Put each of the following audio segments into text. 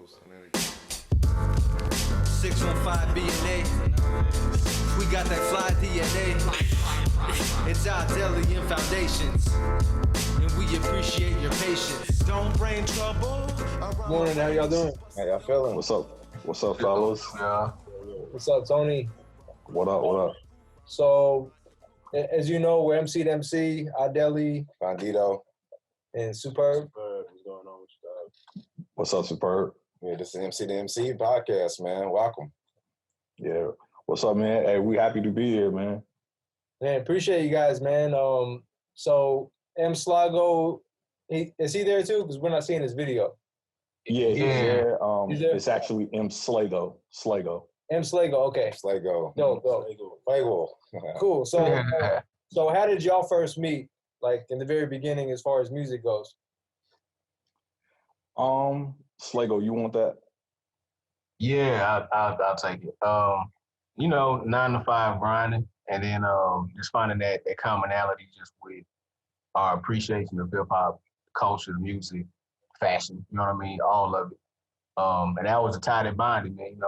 615 BNA. We got that fly DNA. It's our Delian Foundations. And we appreciate your patience. Don't bring trouble. Morning, how y'all doing? How y'all feeling? What's up? What's up, fellas? Yeah. What's up, Tony? What up? What up? So, as you know, we're MC2MC, Adeli, Bandito. and Superb. What's going on with you guys? What's up, Superb? Yeah, this is MC2MC podcast, man. Welcome. Yeah. What's up, man? Hey, we happy to be here, man. Man, appreciate you guys, man. So M Slago, is he there too? Because we're not seeing his video. Yeah, he's there. He's there? It's actually M Slago. M Slago, okay. Slago. Dope. Slago. Cool. So, so how did y'all first meet? Like in the very beginning, as far as music goes. Slago, you want that? Yeah, I'll take it. 9 to 5 grinding, and then just finding that commonality just with our appreciation of hip hop culture, music, fashion. You know what I mean? All of it. And that was a tie that bonded, man.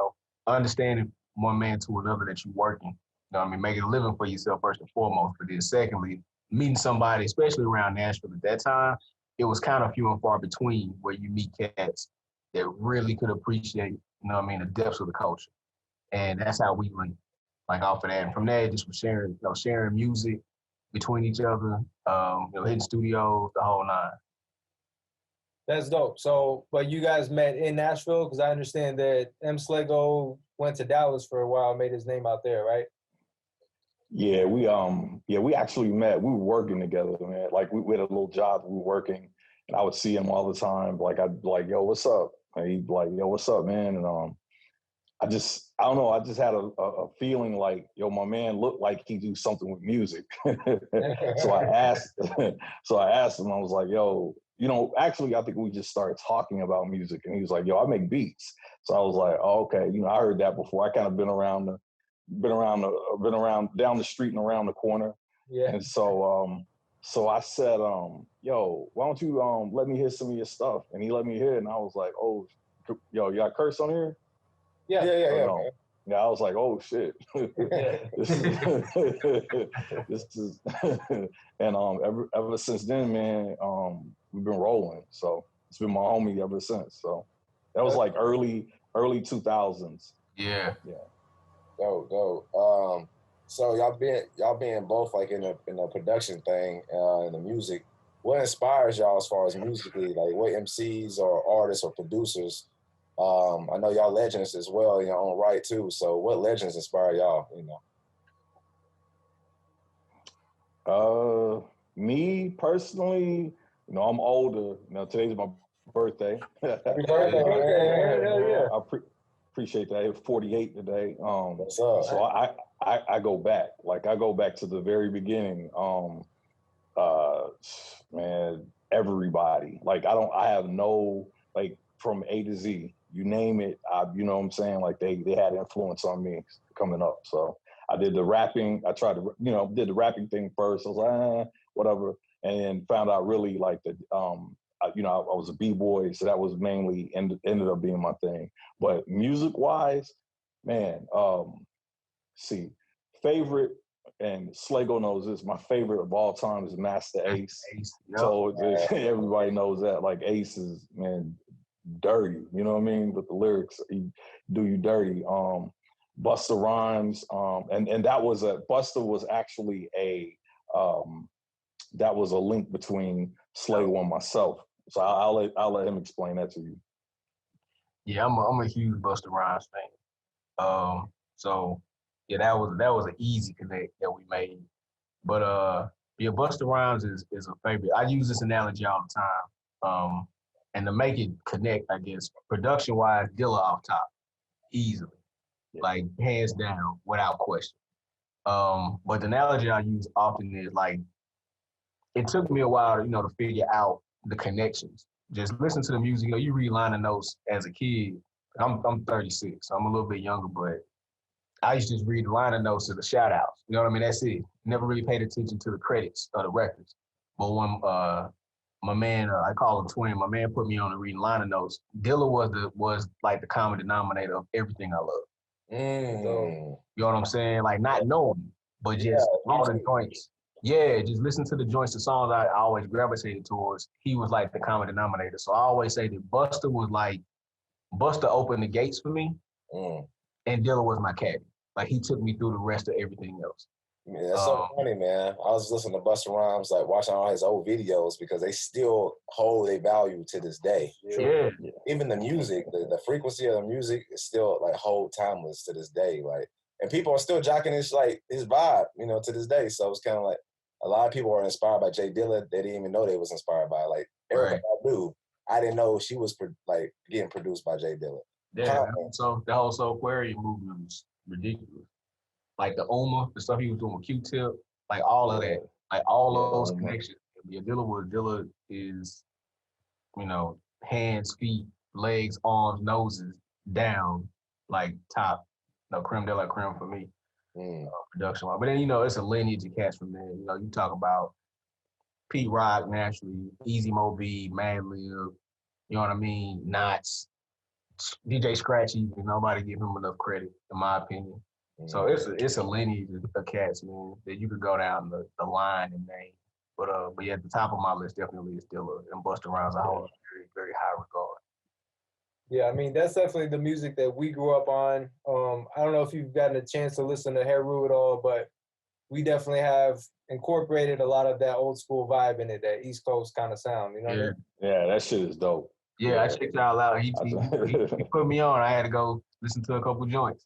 Understanding one man to another that you're working. You know what I mean? Making a living for yourself first and foremost. But then secondly, meeting somebody, especially around Nashville at that time, it was kind of few and far between where you meet cats that really could appreciate, the depths of the culture. And that's how we linked, like off of that. And from there, just was sharing music between each other, hitting studios, the whole nine. That's dope. So, but you guys met in Nashville? Because I understand that M Slago went to Dallas for a while, made his name out there, right? Yeah, we actually met. We were working together, man. Like we had a little job, we were working, and I would see him all the time. Like I'd be like, yo, what's up? And he'd be like, yo, what's up, man? And I don't know, I just had a feeling like, yo, my man looked like he do something with music. So I asked him, I was like, yo, actually, I think we just started talking about music, and he was like, yo, I make beats. So I was like, oh, okay, I heard that before. I kind of been around down the street and around the corner. Yeah. And so I said, yo, why don't you let me hear some of your stuff? And he let me hear it, and I was like, oh, yo, you got curse on here? Yeah. No. Yeah, I was like, oh shit. This is and ever since then, man, we've been rolling. So it's been my homie ever since. So that was like early 2000s. Yeah. Dope. So y'all being both like in the production thing, in the music, what inspires y'all as far as musically? Like what MCs or artists or producers? I know y'all legends as well in your own right too. So what legends inspire y'all, Me personally, I'm older. Today's my birthday. Happy birthday. Yeah. I appreciate that. I hit 48 today. What's up? So I go back. Like I go back to the very beginning. Man, everybody. Like I have no, like, from A to Z. You name it, you know what I'm saying? Like they had influence on me coming up. So I did the rapping. I tried to, did the rapping thing first. I was like, whatever. And then found out really like that, I was a B-boy. So that was mainly ended up being my thing. But music-wise, man, favorite, and Slago knows this, my favorite of all time is Master Ace. Yep. So everybody knows that. Like Ace is, man, dirty, you know what I mean? With the lyrics, he do you dirty. Busta Rhymes, and that was Busta was actually that was a link between Slago and myself. So I'll let him explain that to you. Yeah, I'm a huge Busta Rhymes fan. So yeah, that was an easy connect that we made. But Busta Rhymes is a favorite. I use this analogy all the time. And to make it connect, I guess, production-wise, Dilla off top, easily, like hands down, without question. But the analogy I use often is like, it took me a while, to figure out the connections. Just listen to the music. You read liner notes as a kid. I'm 36, so I'm a little bit younger, but I used to just read the liner notes of the shout-outs. You know what I mean? That's it. Never really paid attention to the credits of the records. But when my man, I call him Twin. My man put me on to reading liner notes. Dilla was like the common denominator of everything I love. Mm. You know what I'm saying? Like not knowing, but just all the joints. Yeah, just listen to the joints, the songs I always gravitated towards. He was like the common denominator. So I always say that Busta opened the gates for me, and Dilla was my caddy. Like he took me through the rest of everything else. Yeah, that's so funny, man. I was listening to Busta Rhymes, like watching all his old videos because they still hold a value to this day. Yeah. Even the music, the frequency of the music is still like hold timeless to this day. Like, and people are still jocking his vibe, you know, to this day. So it's kind of like a lot of people are inspired by Jay Dilla. They didn't even know they was inspired by like Erykah Badu. I didn't know she was like getting produced by Jay Dilla. Yeah. So the whole Soul Aquarium movement was ridiculous. Like the the stuff he was doing with Q-Tip, like all of that, like all of those connections. Yeah, Dilla is, you know, hands, feet, legs, arms, noses, down, like top, creme de la creme for me, production wise. But then, you know, it's a lineage of cats from there. You know, you talk about Pete Rock, naturally, Easy Mo B, Madlib, you know what I mean, Knots, DJ Scratchy, nobody give him enough credit, in my opinion. So it's a lineage of cats, man, that you could go down the line and name. But yeah, at the top of my list definitely is Dilla and Busta Rhymes. I hold very, very high regard. Yeah, I mean, that's definitely the music that we grew up on. I don't know if you've gotten a chance to listen to HERU at all, but we definitely have incorporated a lot of that old school vibe in it, that East Coast kind of sound, you know what I mean? Yeah, that shit is dope. Yeah, I checked y'all out. He put me on. I had to go listen to a couple joints.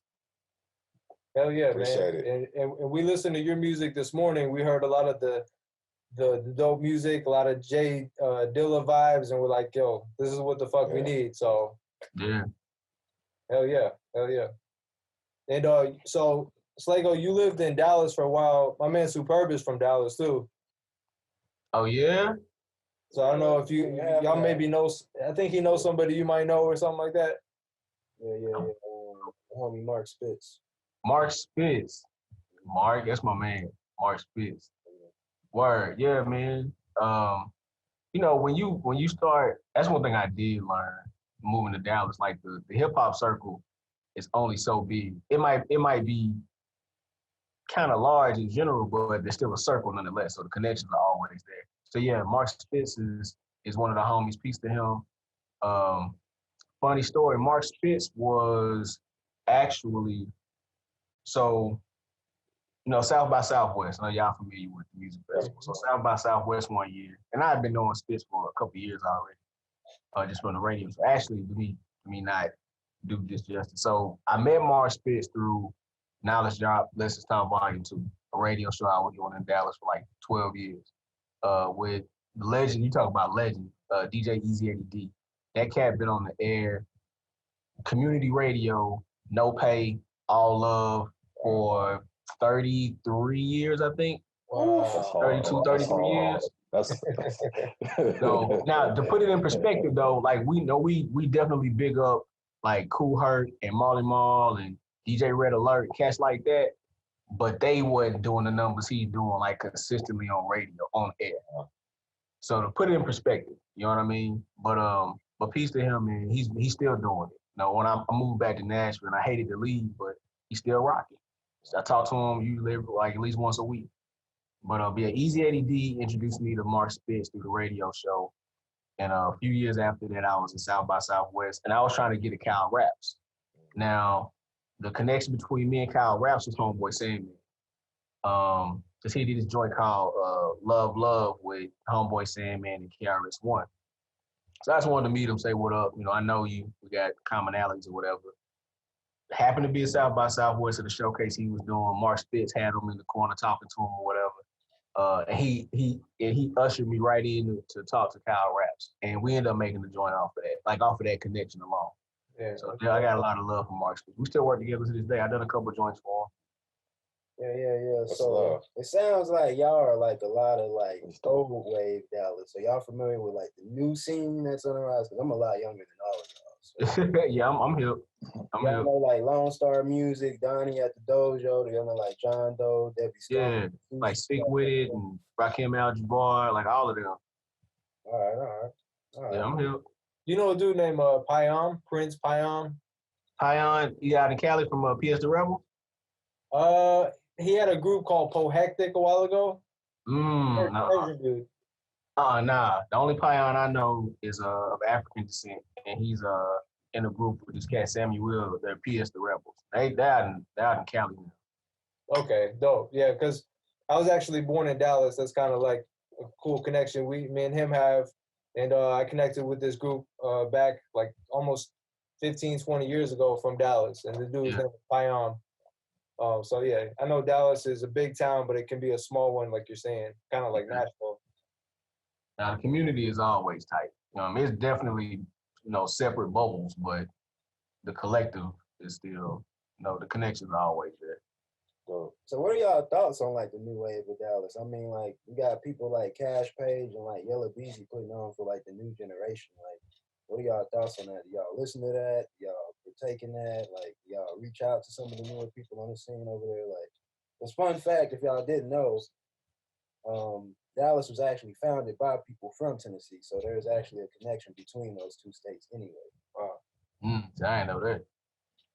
Hell yeah, Appreciate man. And we listened to your music this morning. We heard a lot of the dope music, a lot of Jay Dilla vibes, and we're like, yo, this is what the fuck we need. So yeah. Hell yeah. And so Slago, you lived in Dallas for a while. My man Superb is from Dallas too. Oh yeah? So I don't know if y'all maybe know, I think he knows somebody you might know or something like that. Yeah. Homie Mark Spitz. Mark Spitz. Mark, that's my man. Mark Spitz. Word, yeah, man. You know, when you start, that's one thing I did learn moving to Dallas. Like the hip hop circle is only so big. It might be kind of large in general, but there's still a circle nonetheless. So the connections are always there. So yeah, Mark Spitz is one of the homies. Peace to him. Funny story. Mark Spitz was actually, so, you know, South by Southwest. I know y'all familiar with the music festival. So South by Southwest one year, and I had been knowing Spitz for a couple of years already, just from the radio. So actually, let me not do this justice. So I met Mark Spitz through Knowledge Drop, Lessons Time Volume 2, a radio show I was doing in Dallas for like 12 years, with the legend. You talk about legend, DJEzEddieD. That cat been on the air, community radio, no pay, all love, for 33 years, I think. Wow. 32, 33 years. So now to put it in perspective though, like we know we definitely big up like Kool Herc and Marley Marl and DJ Red Alert, cats like that, but they wasn't doing the numbers he's doing like consistently on radio, on air. So to put it in perspective, you know what I mean? But peace to him, man. He's still doing it. You know, when I moved back to Nashville, and I hated to leave, but he's still rocking. So I talk to him usually like at least once a week. But yeah, EZEddieD introduced me to Mark Spitz through the radio show. And a few years after that, I was in South by Southwest, and I was trying to get a Kyle Raps. Now, the connection between me and Kyle Raps was Homeboy Sandman. Because he did this joint called Love Love with Homeboy Sandman and KRS-One. So I just wanted to meet him, say what up. You know, I know you, we got commonalities or whatever. Happened to be at South by Southwest at the showcase he was doing. Mark Spitz had him in the corner talking to him or whatever. And he ushered me right in to talk to Kyle Raps. And we ended up making the joint off of that connection alone. Yeah. So yeah, I got a lot of love for Mark Spitz. We still work together to this day. I done a couple of joints for him. Yeah. So it sounds like y'all are like a lot of like old wave Dallas. So y'all familiar with like the new scene that's on the rise? Because I'm a lot younger than all of y'all. So. Yeah, I'm hip. Y'all know like Lone Star Music, Donnie at the Dojo. Y'all know like John Doe, Debbie Stone. Yeah, like Stick With It and Rakim Al-Jabbar, like all of them. All right. Yeah, I'm here. You know a dude named Payam, Prince Payam? Pyon, you out in Cali from PS the Rebel? He had a group called Pohectic a while ago. Nah. Dude. Nah. The only Pyon I know is of African descent, and he's in a group with this cat Samuel. They're PS the Rebels. They out in Cali now. Okay, dope. Yeah, because I was actually born in Dallas. That's kind of like a cool connection me and him have. And I connected with this group back like almost 15, 20 years ago from Dallas. And the dude's name was Payam. So yeah, I know Dallas is a big town, but it can be a small one, like you're saying, kind of like Nashville. Now the community is always tight. It's definitely separate bubbles, but the collective is still the connections are always there. So what are y'all thoughts on like the new wave of Dallas? I mean, like you got people like Cash Page and like Yellow Beezy putting on for like the new generation. Like, what are y'all thoughts on that? Do y'all listen to that? Y'all partake in that? Like, y'all reach out to some of the newer people on the scene over there? Like, it's fun fact if y'all didn't know, Dallas was actually founded by people from Tennessee, so there's actually a connection between those two states anyway. Wow. I didn't know that.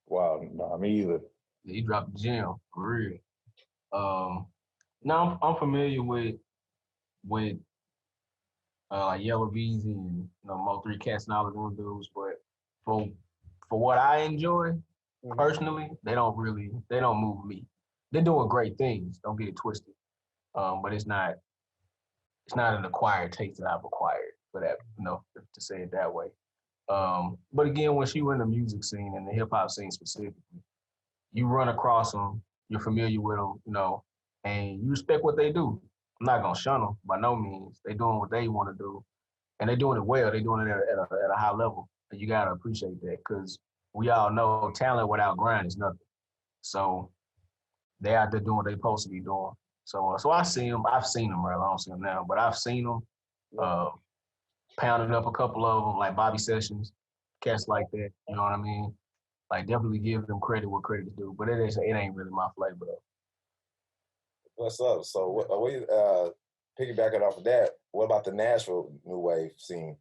Wow, no, me either. Yeah, he dropped the gem for real. Now I'm familiar with like Yellow Beezy and Mo 3 Cats and all of those dudes, but for what I enjoy personally, they don't move me. They're doing great things. Don't get it twisted. But it's not an acquired taste that I've acquired for that, to say it that way. But again, once you in the music scene and the hip hop scene specifically, you run across them, you're familiar with them, and you respect what they do. I'm not gonna shun them by no means. They're doing what they want to do, and they're doing it well. They're doing it at a high level, and you gotta appreciate that because we all know talent without grind is nothing. So they out there doing what they're supposed to be doing. So I see them. I've seen them, right? I don't see them now, but I've seen them. Pounded up a couple of them, like Bobby Sessions, cats like that. You know what I mean? Like definitely give them credit where credit is due, but it ain't really my flavor though. What's up? So what piggybacking off of that, what about the Nashville new wave scene?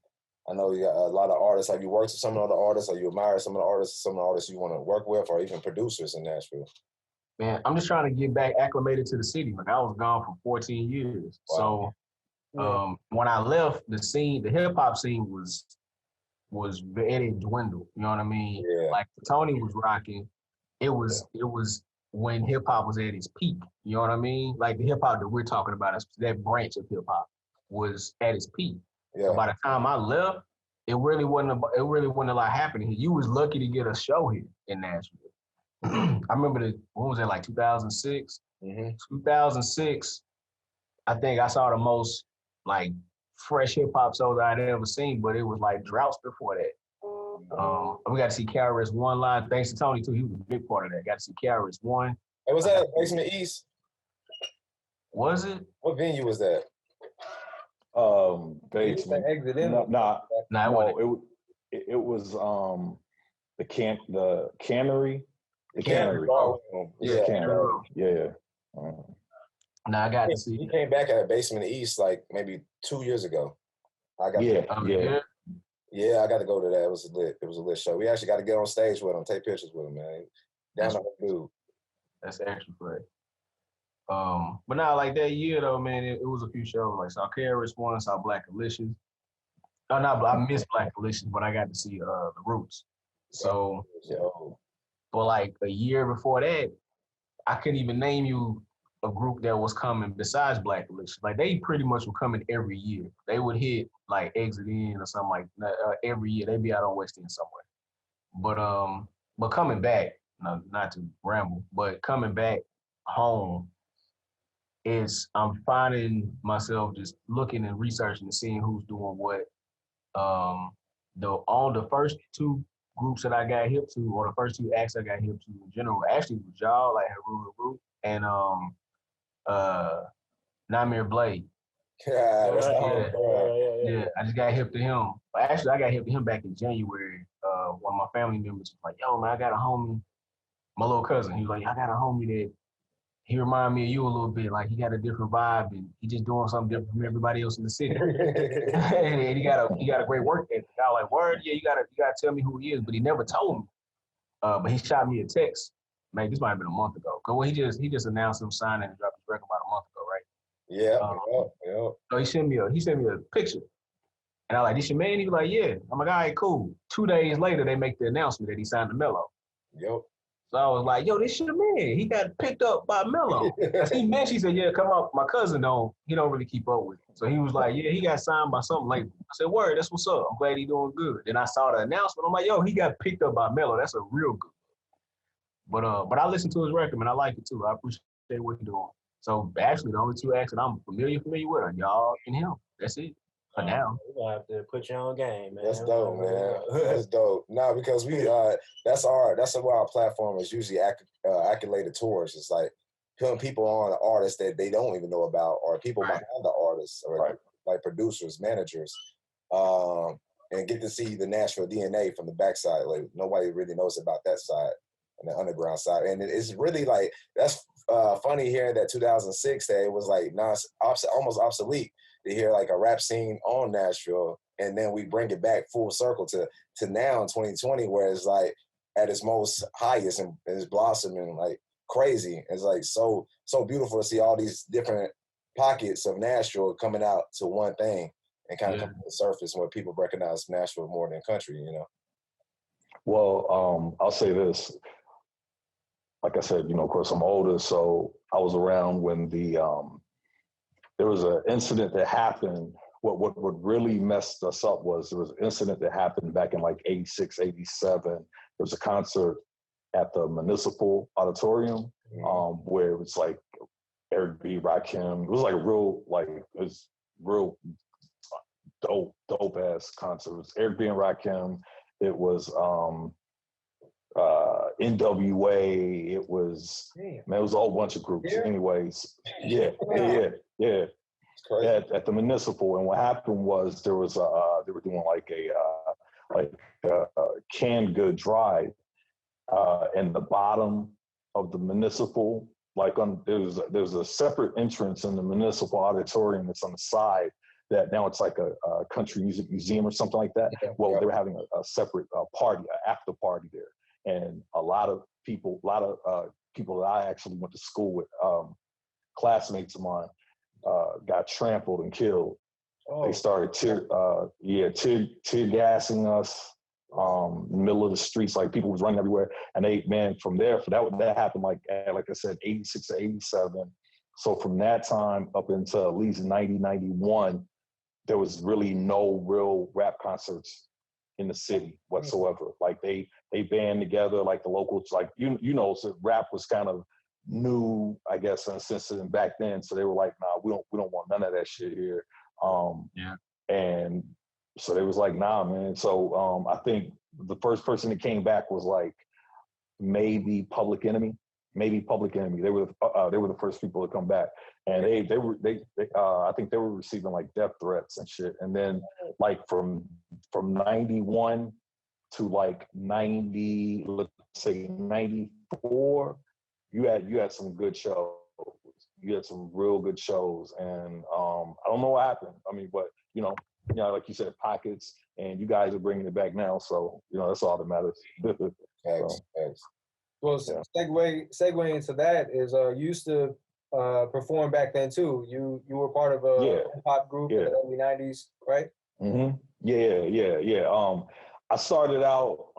I know you got a lot of artists. Have you worked with some of the artists, or you admire some of the artists you want to work with, or even producers in Nashville? Man, I'm just trying to get back acclimated to the city. Like I was gone for 14 years. Wow. So when I left, the scene, the hip hop scene was very dwindled. You know what I mean? Yeah. Like Tony was rocking. It was when hip hop was at its peak. You know what I mean? Like the hip hop that we're talking about, that branch of hip hop was at its peak. Yeah. So by the time I left, it really wasn't a lot happening. You was lucky to get a show here in Nashville. I remember when was it, like 2006? 2006, I think I saw the most like fresh hip hop shows I'd ever seen, but it was like droughts before that. We got to see KRS-One live. Thanks to Tony too, he was a big part of that. Got to see KRS-One. Hey, was that at Basement East? Was it? What venue was that? Basement. Exit in. It was the cannery. The cannery. Yeah. Cannery. Yeah. Now I got to see. He came back at Basement East like maybe 2 years ago. I got I got to go to that. It was lit. It was a lit show. We actually got to get on stage with him, take pictures with him, man. Down the dude. That's extra great. But now like that year though, man, it was a few shows. Like saw KRS-One, saw Black Alicious. I missed Black Alicious, but I got to see the Roots. So, but like a year before that, I couldn't even name you a group that was coming besides Black Alicious. Like they pretty much were coming every year. They would hit like Exit In or something like that every year. They'd be out on West End somewhere. But coming back, not to ramble, but coming back home I'm finding myself just looking and researching and seeing who's doing what. The first two groups that I got hip to, or the first two acts I got hip to in general, actually was y'all, like HERU HERU, and Namir Blade. Yeah, I just got hip to him. But actually, I got hip to him back in January. One of my family members was like, "Yo, man, I got a homie, my little cousin." He was like, "I got a homie that he reminded me of you a little bit. Like he got a different vibe and he just doing something different from everybody else in the city. And he got a great work ethic. I was like, word, yeah, you gotta tell me who he is. But he never told me. But he shot me a text. Man, this might have been a month ago. Cause he just announced him signing and dropped his record about a month ago, right? Yeah. So he sent me a picture. And I was like, this your man? He was like, yeah. I'm like, all right, cool. 2 days later, they make the announcement that he signed to Mello. Yep. So I was like, yo, this your man. He got picked up by Mello. She said, yeah, come up. My cousin he don't really keep up with it. So he was like, yeah, he got signed by something label. I said, word, that's what's up. I'm glad he doing good. Then I saw the announcement. I'm like, yo, he got picked up by Mello. That's a real good. But I listened to his record, man. I like it too. I appreciate what he's doing. So actually, the only two acts that I'm familiar with are y'all and him. That's it. For now. We're gonna have to put you on game, man. That's dope, man. That's dope. No, because we that's what our platform is usually accoladed towards. It's like putting people on artists that they don't even know about, or people behind the artists, or like producers, managers, and get to see the Nashville DNA from the backside. Like nobody really knows about that side, and the underground side. And it's really like that's funny hearing that 2006 that it was like almost obsolete to hear like a rap scene on Nashville, and then we bring it back full circle to now in 2020, where it's like at its most highest and it's blossoming like crazy. It's like so beautiful to see all these different pockets of Nashville coming out to one thing and kind of come to the surface where people recognize Nashville more than country, you know. Well, I'll say this. Like I said, of course I'm older, so I was around when there was an incident that happened. What really messed us up was there was an incident that happened back in like 86, 87. There was a concert at the Municipal Auditorium where it was like Eric B, Rakim. It was like real dope ass concert. It was Eric B and Rakim. It was NWA. It was it was a whole bunch of groups. Yeah. Anyways, yeah. At the Municipal, and what happened was there was they were doing like a canned good drive, in the bottom of the Municipal. Like there's a separate entrance in the Municipal Auditorium that's on the side. That now it's like a country music museum or something like that. Yeah. Well, they were having a separate party, an after party there, and a lot of people that I actually went to school with, classmates of mine, got trampled and killed. Oh. They started tear gassing us in the middle of the streets. Like people was running everywhere, and from there, that happened like I said, 86 to 87. So from that time up until at least 90, 91. There was really no real rap concerts in the city whatsoever. Like they band together, like the locals, like so rap was kind of new, I guess, in a sense, and back then. So they were like, nah, we don't want none of that shit here. And so they was like, nah, man. So I think the first person that came back was like maybe Public Enemy. They were the first people to come back, and they I think they were receiving like death threats and shit. And then like from 91 to like 90, let's say 94, you had some good shows. You had some real good shows, and I don't know what happened. I mean, but like you said, pockets, and you guys are bringing it back now, so that's all that matters. Thanks. Well, segue into that is you used to perform back then too. You were part of a hip hop group in the early 90s, right? Mm-hmm. Yeah. I started out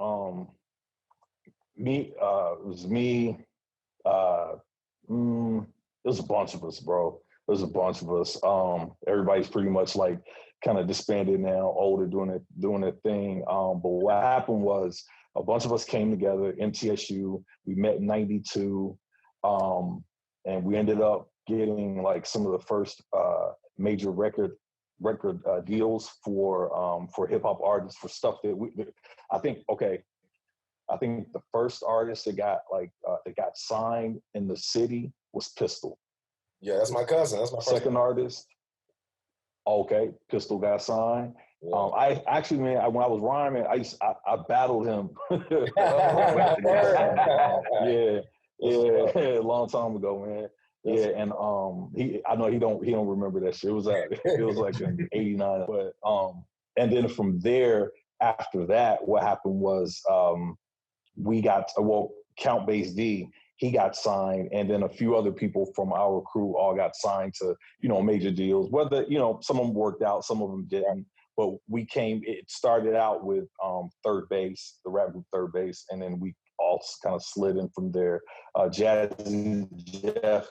it was me. It was a bunch of us, bro. There's a bunch of us. Everybody's pretty much like kind of disbanded now, older, doing their thing. But what happened was a bunch of us came together, MTSU. We met in 92, and we ended up getting like some of the first major record deals for hip hop artists, for stuff that I think the first artist that got signed in the city was Pistol. Yeah, that's my cousin. That's my second artist. Okay, Pistol got signed. Yeah. I actually, man, when I was rhyming, I battled him. Yeah, a long time ago, man. Yeah, and I know he don't remember that shit. It was like in '89, but and then from there, after that, what happened was we got Count Bass D, he got signed, and then a few other people from our crew all got signed to major deals. Whether some of them worked out, some of them didn't. But it started out with Third Base, the rap group Third Base, and then we all kind of slid in from there. Jazzy Jeff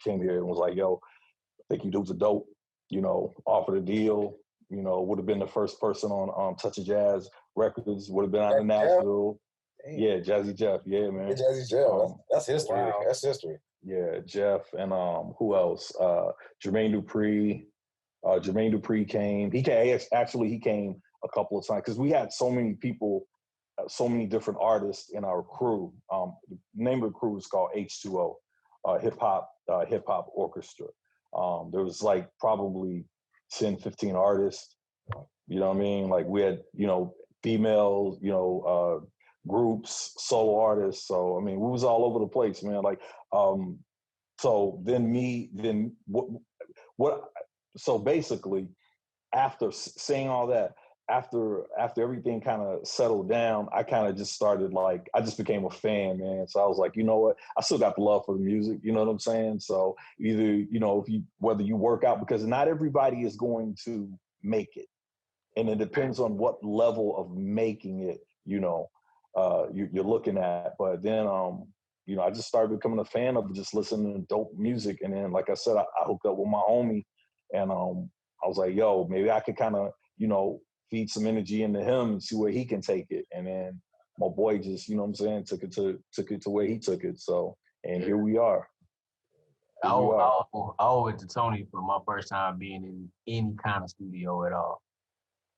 came here and was like, yo, I think you dudes are dope, offered a deal, would have been the first person on Touch of Jazz Records, would have been out in Nashville. Yeah, Jazzy Jeff, yeah, man. Yeah, Jazzy Jeff, that's history. Wow. That's history. Yeah, Jeff, and who else? Jermaine Dupri. Jermaine Dupri came. He came a couple of times because we had so many people, so many different artists in our crew. The name of the crew is called H2O, hip hop orchestra. There was like probably 10, 15 artists. You know what I mean? Like we had, females, groups, solo artists. So I mean, we was all over the place, man. Like, so basically, after saying all that, after everything kind of settled down, I kind of just started I just became a fan, man. So I was like, you know what? I still got the love for the music. You know what I'm saying? So either, whether you work out, because not everybody is going to make it. And it depends on what level of making it, you're looking at. But then, I just started becoming a fan of just listening to dope music. And then, like I said, I hooked up with my homie, and I was like, yo, maybe I could kind of, feed some energy into him and see where he can take it. And then my boy just, took it to where he took it. So, and here we are. I owe it to Tony for my first time being in any kind of studio at all.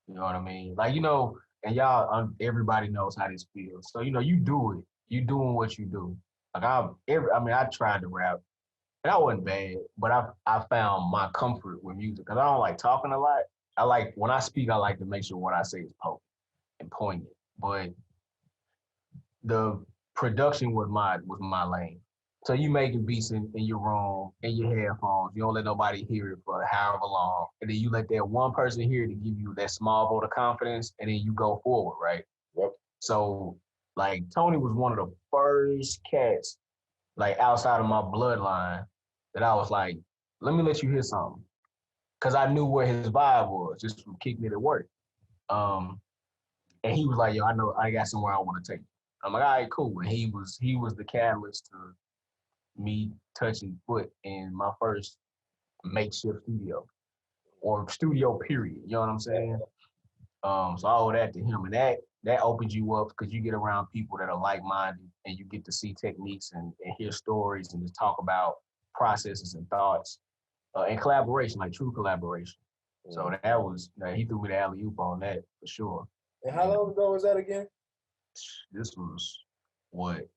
You know what I mean? Like, and y'all, everybody knows how this feels. So, you do it. You doing what you do. Like I tried to rap, and I wasn't bad, but I found my comfort with music because I don't like talking a lot. When I speak, I like to make sure what I say is potent and poignant. But the production was my lane. So you making beats in your room, in your headphones. You don't let nobody hear it for however long. And then you let that one person hear it to give you that small vote of confidence, and then you go forward, right? Yep. So, Tony was one of the first cats, outside of my bloodline, that I was like, let me let you hear something. Because I knew where his vibe was, just from kicking it at work. And he was like, yo, I know I got somewhere I want to take you. I'm like, all right, cool. And he was the catalyst to me touching foot in my first makeshift studio, or studio period. You know what I'm saying? So I owe that to him. And that opens you up because you get around people that are like-minded, and you get to see techniques and hear stories and just talk about processes and thoughts. And collaboration, like true collaboration. So that was, he threw me the alley-oop on that for sure. And how long ago was that again? This was, what,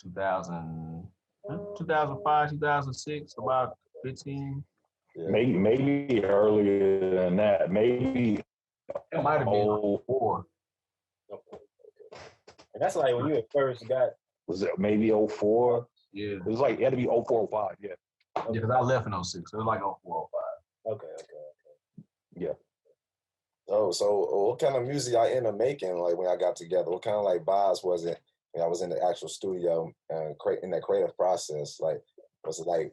2005, 2006, about 15. Yeah. Maybe earlier than that. Maybe it might have been 04. And that's like when you first got. Was it maybe 04? Yeah. It was it had to be 04, 05, yeah. Yeah, because I left in 06, so it was like 04, 05. Okay. Yeah. Oh, so what kind of music y'all end up making, when y'all got together? What kind of vibes was it when y'all was in the actual studio and in that creative process? Was it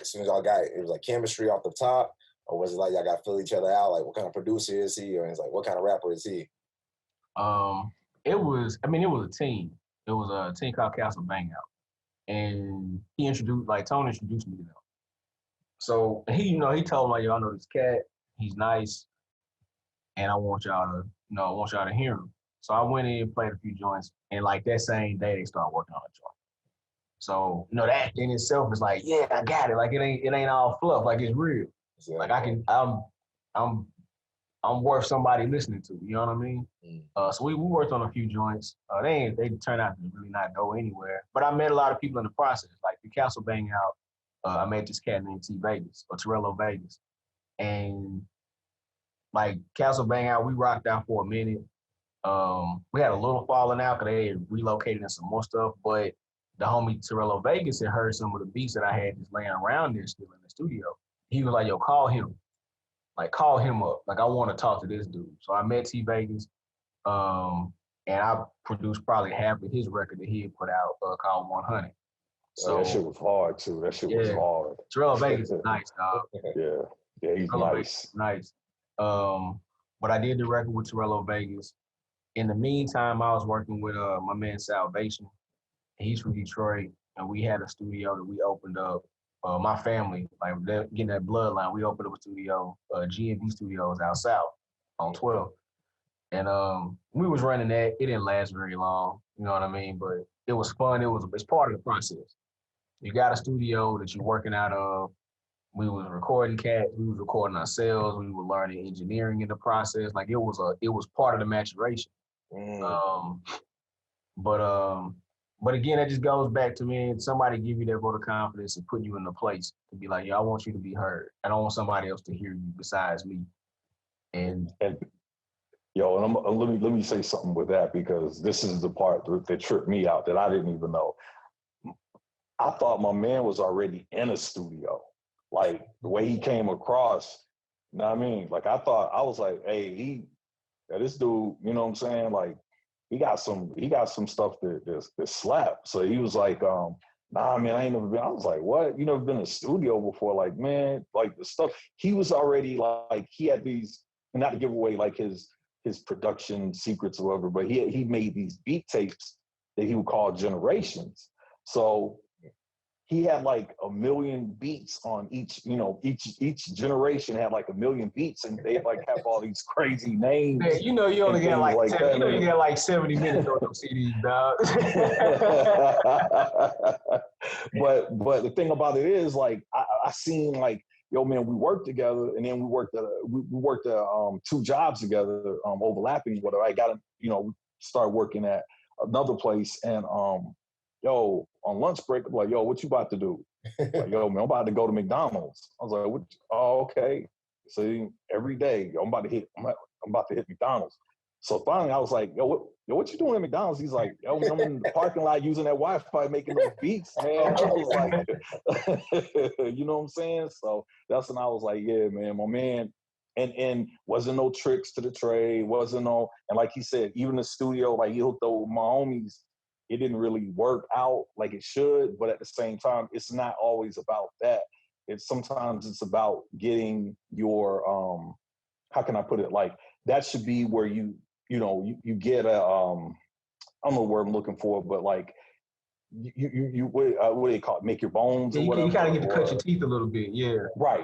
as soon as y'all got it was chemistry off the top, or was it y'all got to fill each other out? What kind of producer is he, or it's what kind of rapper is he? It was a team. It was a team called Castle Bang Out. And he introduced, Tony introduced me to them. So he told me, yo, I know this cat, he's nice, and I want y'all to hear him. So I went in and played a few joints, and that same day they started working on a joint. So that in itself is yeah, I got it. It ain't all fluff. It's real. Yeah. I'm worth somebody listening to. You know what I mean? So we worked on a few joints. They turned out to really not go anywhere. But I met a lot of people in the process. The Castle Bang Out, I met this cat named Torello Vegas. And Castle Bang Out, we rocked out for a minute. We had a little falling out because they had relocated and some more stuff. But the homie Torello Vegas had heard some of the beats that I had just laying around there still in the studio. He was like, yo, call him. Like, call him up. Like, I want to talk to this dude. So I met T Vegas, and I produced probably half of his record that he had put out called 100. So that shit was hard, too. That shit was hard. Torello Vegas is nice, dog. Yeah, he's nice. But I did the record with Torello Vegas. In the meantime, I was working with my man Salvation. He's from Detroit, and we had a studio that we opened up. My family, like getting that bloodline, we opened up a studio, G&B Studios out south on 12. And we was running that. It didn't last very long, you know what I mean? But it was fun. It's part of the process. You got a studio that you're working out of. We was recording cats. We was recording ourselves. We were learning engineering in the process. Like it was part of the maturation. But again, that just goes back to me. Somebody give you that vote of confidence and put you in the place to be like, yo, I want you to be heard. I don't want somebody else to hear you besides me. And let me say something with that, because this is the part that tripped me out that I didn't even know. I thought my man was already in a studio. Like the way he came across, you know what I mean? Like I was like, hey, this dude, you know what I'm saying? Like he got some stuff that slap. So he was like, nah, man, I ain't never been. I was like, what? You never been in a studio before? Like, man, like the stuff, he was already like, he had these, not to give away like his production secrets or whatever, but he made these beat tapes that he would call Generations. So he had like 1 million beats on each generation had like 1 million beats, and they like have all these crazy names. Man, you know you only get like 10, you know you get like 70 minutes on those CDs, dog. but the thing about it is, like I seen like, yo man, we worked together, and then we worked 2 jobs together, overlapping. Whatever. I got started working at another place, and yo, on lunch break, I'm like, yo, what you about to do? Like, yo, man, I'm about to go to McDonald's. I was like, what? Oh, okay. So every day, yo, I'm about to hit McDonald's. So finally, I was like, yo, what you doing at McDonald's? He's like, yo, man, I'm in the parking lot using that Wi-Fi, making those beats, man. I was like, you know what I'm saying? So that's when I was like, yeah, man, my man. And wasn't no tricks to the trade, wasn't no, and like he said, even the studio, like he hooked up with my homies, it didn't really work out like it should, but at the same time, it's not always about that. Sometimes it's about getting your, how can I put it? Like that should be where you get a, I don't know where I'm looking for, but like you what do they call it? Make your bones or whatever. You kind of get to cut your teeth a little bit, yeah. Right.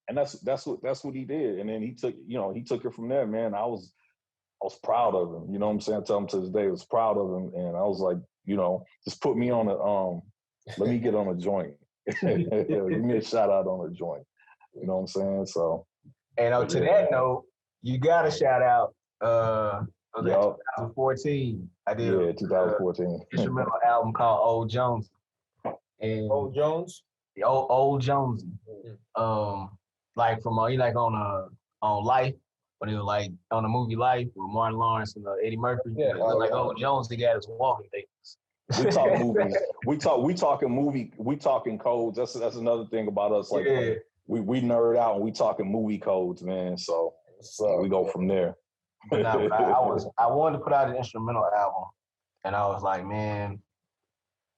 And that's what he did. And then he took it from there, man. I was proud of him. You know what I'm saying? I tell him to this day, I was proud of him. And I was like, just put me on let me get on a joint. Give me a shout out on a joint. You know what I'm saying? So. And to that note, you got to shout out 2014. I did. Yeah, 2014. Instrumental album called Old Jones. And Old Jones? Old Jonesy. Like from on Life. When he was like on the movie Life with Martin Lawrence and Eddie Murphy, it was like, oh, Jones, he got his walking things. We talk movies. We talking codes. That's another thing about us. Like we nerd out and we talking movie codes, man. So we go from there. But I wanted to put out an instrumental album, and I was like, man,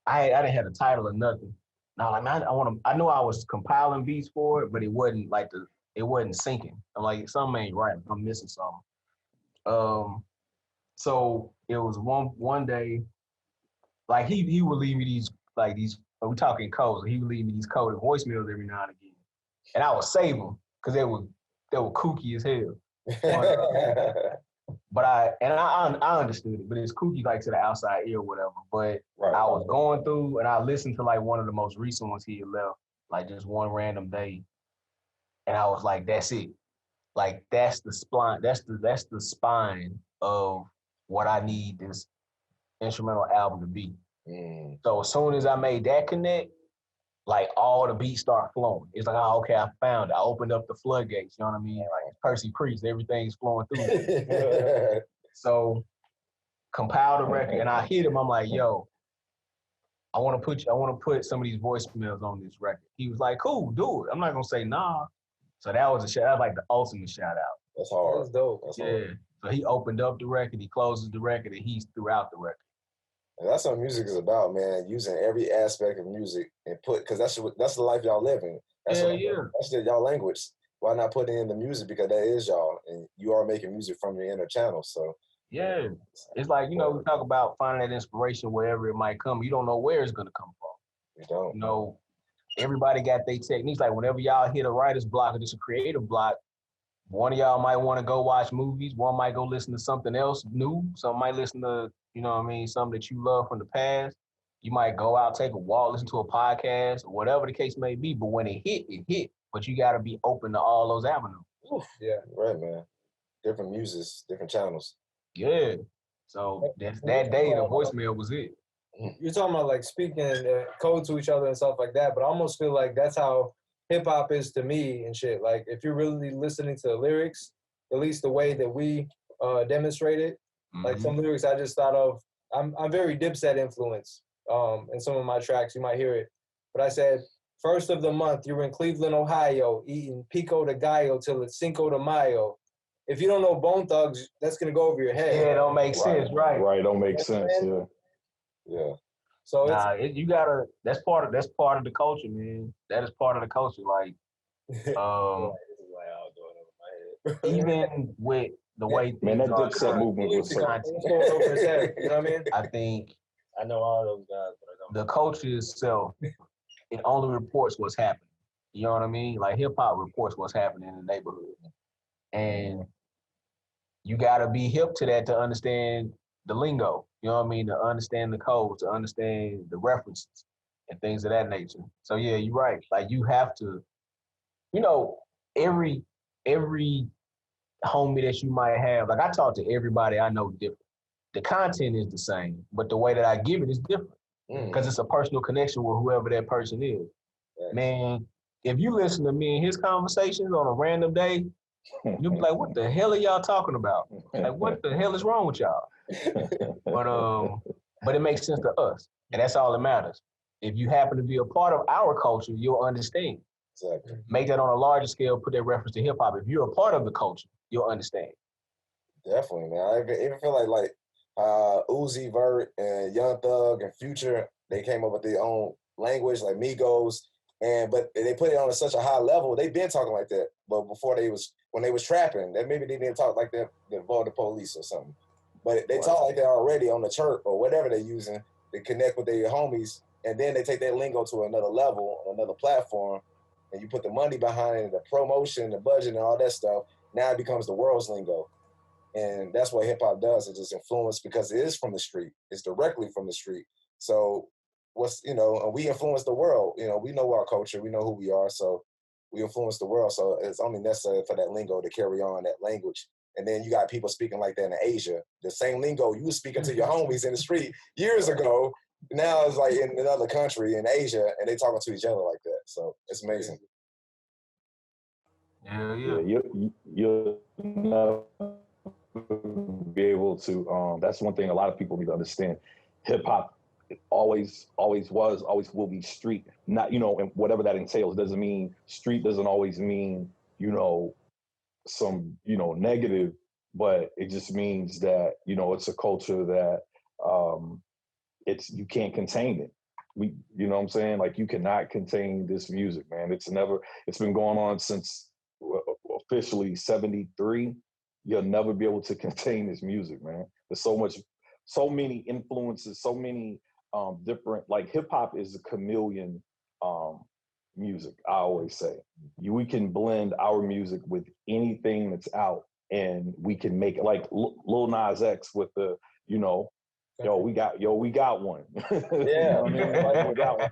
I didn't have a title or nothing. And I was like, man, I knew I was compiling beats for it, but it wasn't like it wasn't syncing. I'm like, something ain't right. I'm missing something. So it was one day, like he would leave me these we talking codes. He would leave me these coded voicemails every now and again, and I would save them because they were kooky as hell. But I understood it, but it's kooky like to the outside ear or whatever. But I was going through and I listened to like one of the most recent ones he had left, like just one random day. And I was like, that's it. Like that's the spine. That's the spine of what I need this instrumental album to be. So as soon as I made that connect, like all the beats start flowing. It's like, oh, okay, I found it. I opened up the floodgates. You know what I mean? Like Percy Priest, everything's flowing through. So compiled the record, and I hit him. I'm like, yo, I want to put some of these voicemails on this record. He was like, cool, do it. I'm not gonna say nah. So that was like the ultimate shout out. That's hard. That's dope. That's Yeah. hard. So he opened up the record, he closes the record, and he's throughout the record. And that's what music is about, man. Using every aspect of music and because that's the life y'all living. That's y'all language. Why not put it in the music? Because that is y'all, and you are making music from your inner channel. So yeah, it's like, we talk about finding that inspiration wherever it might come. You don't know where it's gonna come from. You don't. You know, everybody got their techniques. Like whenever y'all hit a writer's block or just a creative block, one of y'all might want to go watch movies. One might go listen to something else new. Some might listen to, something that you love from the past. You might go out, take a walk, listen to a podcast, or whatever the case may be. But when it hit. But you got to be open to all those avenues. Oof, yeah, right, man. Different muses, different channels. Yeah. So that day, the voicemail was it. You're talking about like speaking code to each other and stuff like that, but I almost feel like that's how hip hop is to me and shit. Like if you're really listening to the lyrics, at least the way that we demonstrate it, like some lyrics I just thought of. I'm very Dipset influenced in some of my tracks. You might hear it, but I said, first of the month, you're in Cleveland, Ohio, eating pico de gallo till it's Cinco de Mayo. If you don't know Bone Thugs, that's gonna go over your head. Yeah, it don't make sense, right? Right, don't make sense. Yeah. Yeah. So you gotta. That's part of the culture, man. That is part of the culture. Like, even with the way man, that things Dipset movement was so. You know what I mean? I think I know all those guys, but I don't. The culture itself, it only reports what's happening. You know what I mean? Like hip hop reports what's happening in the neighborhood, and you gotta be hip to that to understand the lingo. You know what I mean? To understand the codes, to understand the references and things of that nature. So yeah, you're right. Like you have to, every homie that you might have. Like I talk to everybody I know different. The content is the same, but the way that I give it is different because it's a personal connection with whoever that person is. Right. Man, if you listen to me and his conversations on a random day, you'll be like, what the hell are y'all talking about? Like, what the hell is wrong with y'all? But it makes sense to us, and that's all that matters. If you happen to be a part of our culture, you'll understand. Exactly. Make that on a larger scale, put that reference to hip hop. If you're a part of the culture, you'll understand. Definitely, man. I even feel like Uzi Vert and Young Thug and Future, they came up with their own language, like Migos, but they put it on such a high level. They've been talking like that, but when they was trapping, that maybe they didn't talk like that, involve the police or something. But they talk like that already on the chirp or whatever they're using to connect with their homies, and then they take that lingo to another level, another platform, and you put the money behind it, the promotion, the budget, and all that stuff. Now it becomes the world's lingo. And that's what hip hop does. It just influences because it is from the street. It's directly from the street. So and we influence the world. We know our culture. We know who we are. So we influence the world. So it's only necessary for that lingo to carry on that language. And then you got people speaking like that in Asia. The same lingo you were speaking to your homies in the street years ago. Now it's like in another country in Asia, and they talking to each other like that. So it's amazing. Yeah. You'll never be able to. That's one thing a lot of people need to understand. Hip hop always was, always will be street. Not and whatever that entails doesn't mean street doesn't always mean some negative, but it just means that it's a culture that you can't contain it. You know what I'm saying? Like you cannot contain this music, man. It's been going on since officially 73. You'll never be able to contain this music, man. There's so many influences, so many different, like hip hop is a chameleon music, I always say. We can blend our music with anything that's out and we can make it like Lil Nas X with the, we got one. Yeah. I mean? Like, we got one.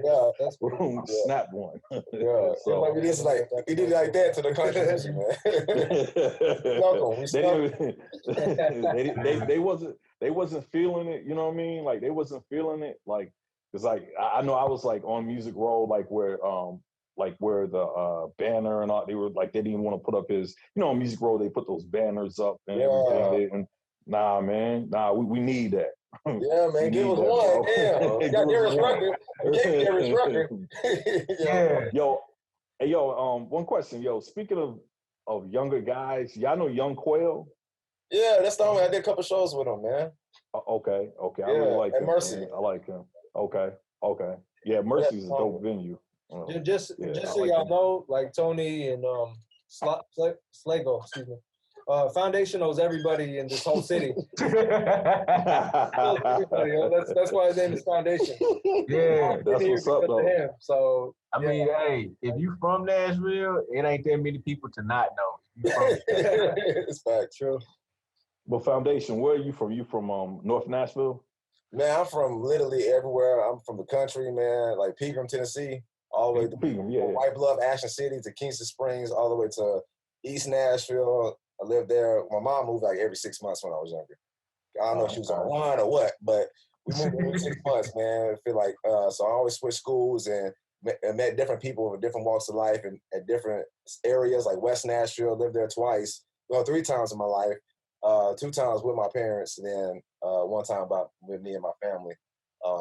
Yeah, that's boom, snap one. Yeah. So like we did it like that to the country music, man. They wasn't feeling it, you know what I mean? Like they wasn't feeling it. Like it's like I know I was like on Music Row, like where the banner and all, they didn't even want to put up his, on Music Row they put those banners up and everything. And nah, man, we need that. Yeah, man, give us one. Damn, you got Darius Rucker. Yeah, Darius Rucker. Yeah. Yo, hey, yo, one question, yo. Speaking of younger guys, y'all know Young Quail? Yeah, that's the homie. I did a couple shows with him, man. Okay. Yeah, I really like him. Mercy. Man. I like him. Okay. Yeah, Mercy's a dope venue. Just so y'all know, like Tony and Slago, excuse me. Foundation knows everybody in this whole city. Everybody, that's why his name is Foundation. Yeah, that's what's up, though. Him, so I mean, hey, if you from Nashville, it ain't that many people to not know. It's fact, true. Well, Foundation, where are you from? You from North Nashville? Man, I'm from literally everywhere. I'm from the country, man, like Pegram, Tennessee, all the way to White Bluff, Ashland City, to Kingston Springs, all the way to East Nashville. I lived there. My mom moved like every 6 months when I was younger. I don't know if she was on line or what, but we moved every 6 months, man. I feel like, so I always switched schools and met different people with different walks of life and at different areas, like West Nashville, lived there twice. Well, 3 times in my life. 2 times with my parents, and then 1 time with me and my family,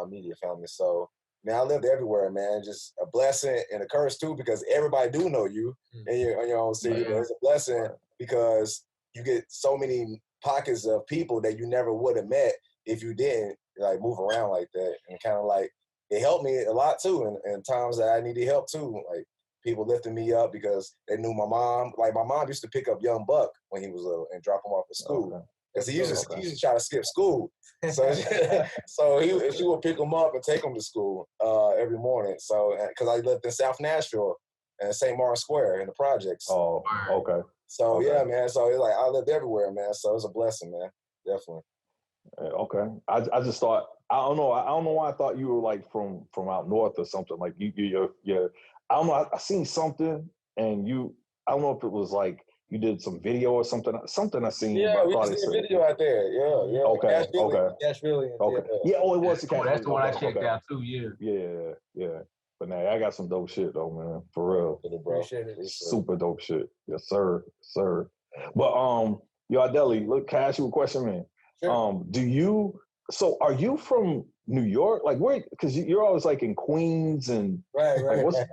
immediate family. So, man, I lived everywhere, man. Just a blessing and a curse too, because everybody do know you in your own city. But it's a blessing because you get so many pockets of people that you never would have met if you didn't like move around like that. And kind of like it helped me a lot too, in times that I needed help too. Like people lifting me up because they knew my mom. Like my mom used to pick up young Buck when he was little and drop him off at school. Because he used to try to skip school. So she would pick him up and take him to school every morning. So because I lived in South Nashville and St. Martin Square in the projects. Oh, okay. So yeah, man. So it's like I lived everywhere, man. So it's a blessing, man. Definitely. Okay. I just thought I don't know why I thought you were like from out north or something. Like you're I don't know. I seen something and I don't know if it was like you did some video or something. Something I seen. Yeah, we just did a video out there. Yeah. Okay. Nashville. Okay. Yeah. Oh, it was the That's the one I checked out too. Yeah. But now I got some dope shit though, man. For real. Appreciate it. Super dope shit. Yes, sir. But Eddie, look, can I ask you a question, man? Sure. Are you from New York? Like where? Because you're always like in Queens and right. Like,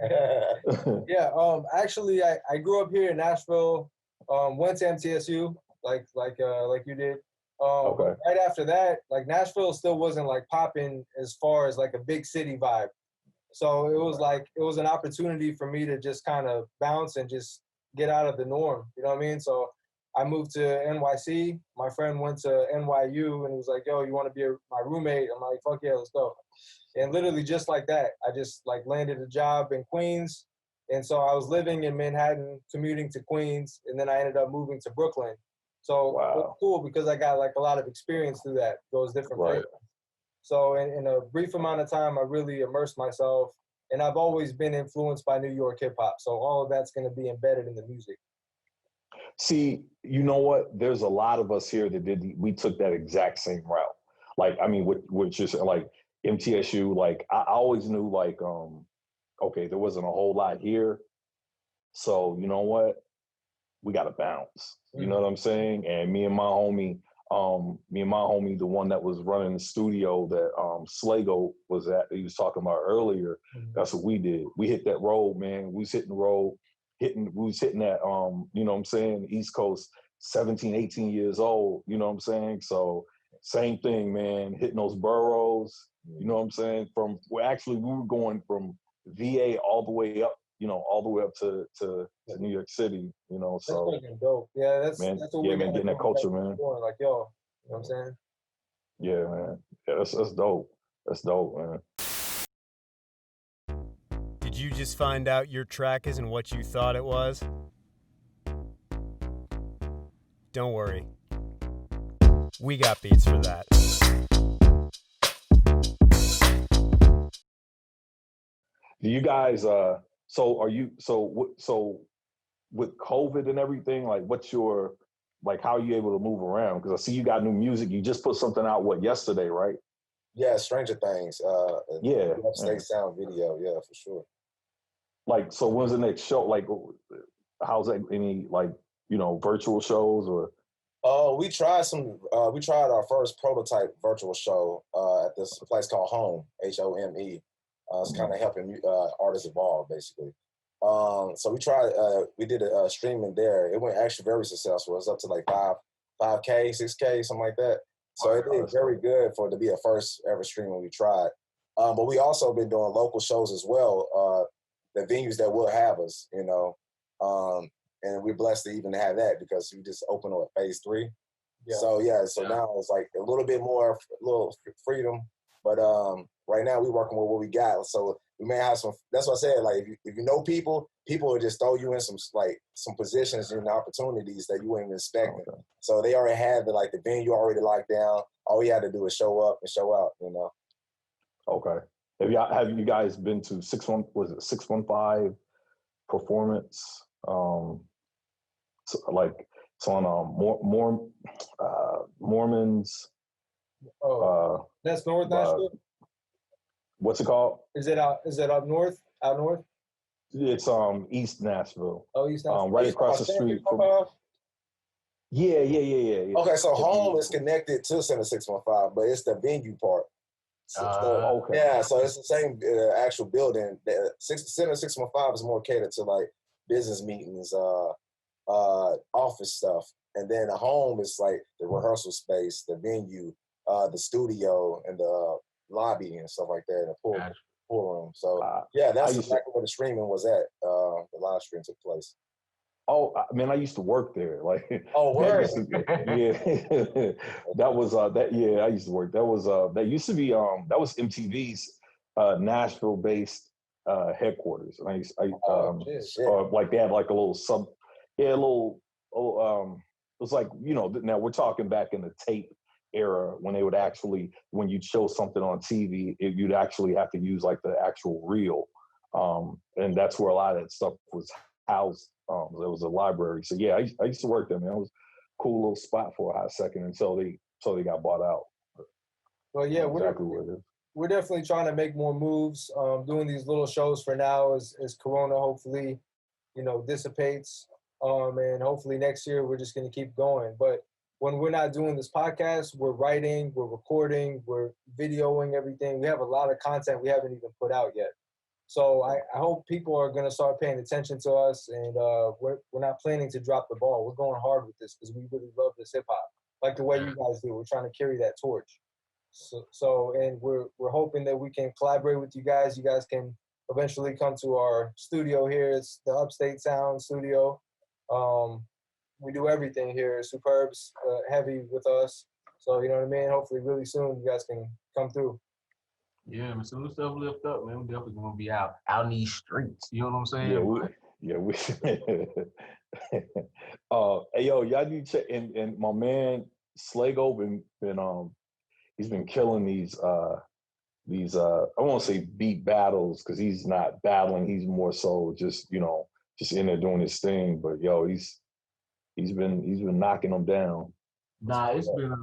yeah. Actually, I grew up here in Nashville. Went to MTSU like you did. Okay. Right after that, like Nashville still wasn't like popping as far as like a big city vibe. So it was an opportunity for me to just kind of bounce and just get out of the norm. You know what I mean? So I moved to NYC. My friend went to NYU and he was like, yo, you want to be my roommate? I'm like, fuck yeah, let's go. And literally just like that, I just like landed a job in Queens. And so I was living in Manhattan, commuting to Queens, and then I ended up moving to Brooklyn. So it was cool because I got like a lot of experience through those different places. So in a brief amount of time, I really immersed myself, and I've always been influenced by New York hip hop. So all of that's going to be embedded in the music. See, you know what? There's a lot of us here that we took that exact same route. Like, I mean, which is like MTSU, like I always knew like, okay, there wasn't a whole lot here. So you know what? We got to bounce. You know what I'm saying? And me and my homie, the one that was running the studio that Slago was at, he was talking about earlier, that's what we did. We hit that road, man. We was hitting the road, we was hitting that, you know what I'm saying, East Coast, 17, 18 years old, you know what I'm saying? So same thing, man, hitting those boroughs, you know what I'm saying? We were going from VA all the way up, you know, all the way up to New York City, you know, so. That's fucking dope. Yeah, that's what we're getting that culture, man. Like, yo, you know what I'm saying? Yeah, man. Yeah, that's dope. That's dope, man. Did you just find out your track isn't what you thought it was? Don't worry. We got beats for that. Do you guys, so with COVID and everything, like how are you able to move around? Because I see you got new music. You just put something out, yesterday, right? Yeah, Stranger Things. Upstate sound video, yeah, for sure. Like, so when's the next show? Like, how's that, any, like, you know, virtual shows or? We tried our first prototype virtual show at this place called Home, HOME. It's kind of helping artists evolve, basically. So we did a streaming there. It went actually very successful. It was up to like 5K, 6K, something like that. So it did very good for it to be a first ever streaming we tried. But we also been doing local shows as well, the venues that will have us, you know. And we're blessed to even have that because we just opened up phase 3. Yeah. So now it's like a little bit more, freedom. But right now we're working with what we got. So we may have some. That's what I said. Like if you know people will just throw you in some positions and opportunities that you weren't even expecting. Okay. So they already had the venue already locked down. All we had to do is show up and show out. You know. Okay. Have you guys been to 615 performance? It's on Mormons. That's North Nashville. What's it called? Is it up north? Out north? It's East Nashville. Oh, East Nashville. Right across the street from. Yeah. Okay, so Home is connected to Center 615, but it's the venue part. Okay. Yeah, so it's the same actual building. Center 615 is more catered to like business meetings, office stuff, and then the Home is like the rehearsal space, the venue, the studio, and the lobby and stuff like that, and the pool room. So that's exactly where the streaming was at. The live stream took place. Oh man, I used to work there. Like, word. Yeah, that was that. Yeah, I used to work. That was that used to be that was MTV's Nashville-based headquarters. And like they had like a little it was like, you know, now we're talking back in the tape era when they would actually, when you'd show something on TV, you'd actually have to use like the actual reel. And that's where a lot of that stuff was housed. There was a library. So yeah, I used to work there, man. It was a cool little spot for a hot second until they got bought out. Well, yeah, we're definitely trying to make more moves. Doing these little shows for now as Corona hopefully, you know, dissipates. And hopefully next year we're just going to keep going. But when we're not doing this podcast, we're writing, we're recording, we're videoing everything. We have a lot of content we haven't even put out yet. So I hope people are going to start paying attention to us, and we're not planning to drop the ball. We're going hard with this because we really love this hip hop, like the way you guys do. We're trying to carry that torch. So and we're hoping that we can collaborate with you guys. You guys can eventually come to our studio here. It's the Upstate Sound Studio. We do everything here. Superb's heavy with us. So, you know what I mean? Hopefully really soon you guys can come through. Yeah, man, soon as stuff lift up, man, we're definitely gonna be out in these streets. You know what I'm saying? We hey yo, y'all need to check, and my man Slago been he's been killing these I won't say beat battles because he's not battling, he's more so just, you know, just in there doing his thing. But yo, he's been knocking them down. Nah, it's been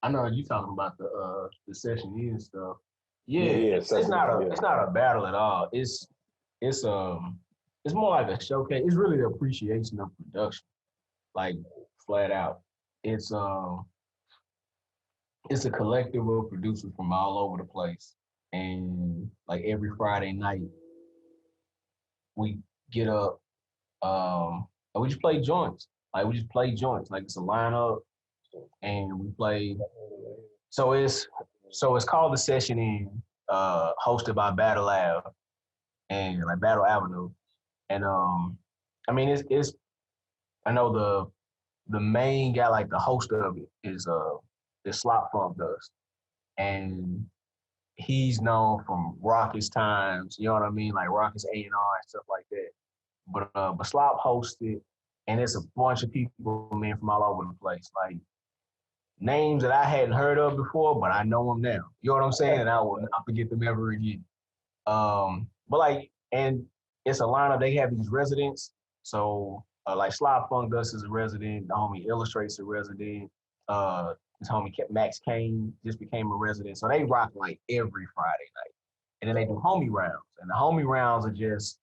I know you talking about the session and stuff. Yeah, it's not a battle at all. It's more like a showcase. It's really the appreciation of production, like flat out. It's a collective of producers from all over the place, and like every Friday night we get up, and we just play joints. Like it's a lineup, and we play. So it's called The Session In, hosted by Battle Lab and like Battle Avenue. And I mean it's I know the main guy, like the host of it is Slop Funk Dust. And he's known from Rockets times, you know what I mean? Like Rockets A&R and stuff like that. But Slop hosted, and it's a bunch of people, man, from all over the place. Like names that I hadn't heard of before, but I know them now. You know what I'm saying? And I will not forget them ever again. But like, and it's a lineup. They have these residents. So like Slop Funk Dust is a resident. The homie Illustrate's a resident. His homie Max Kane just became a resident. So they rock like every Friday night. And then they do homie rounds. And the homie rounds are just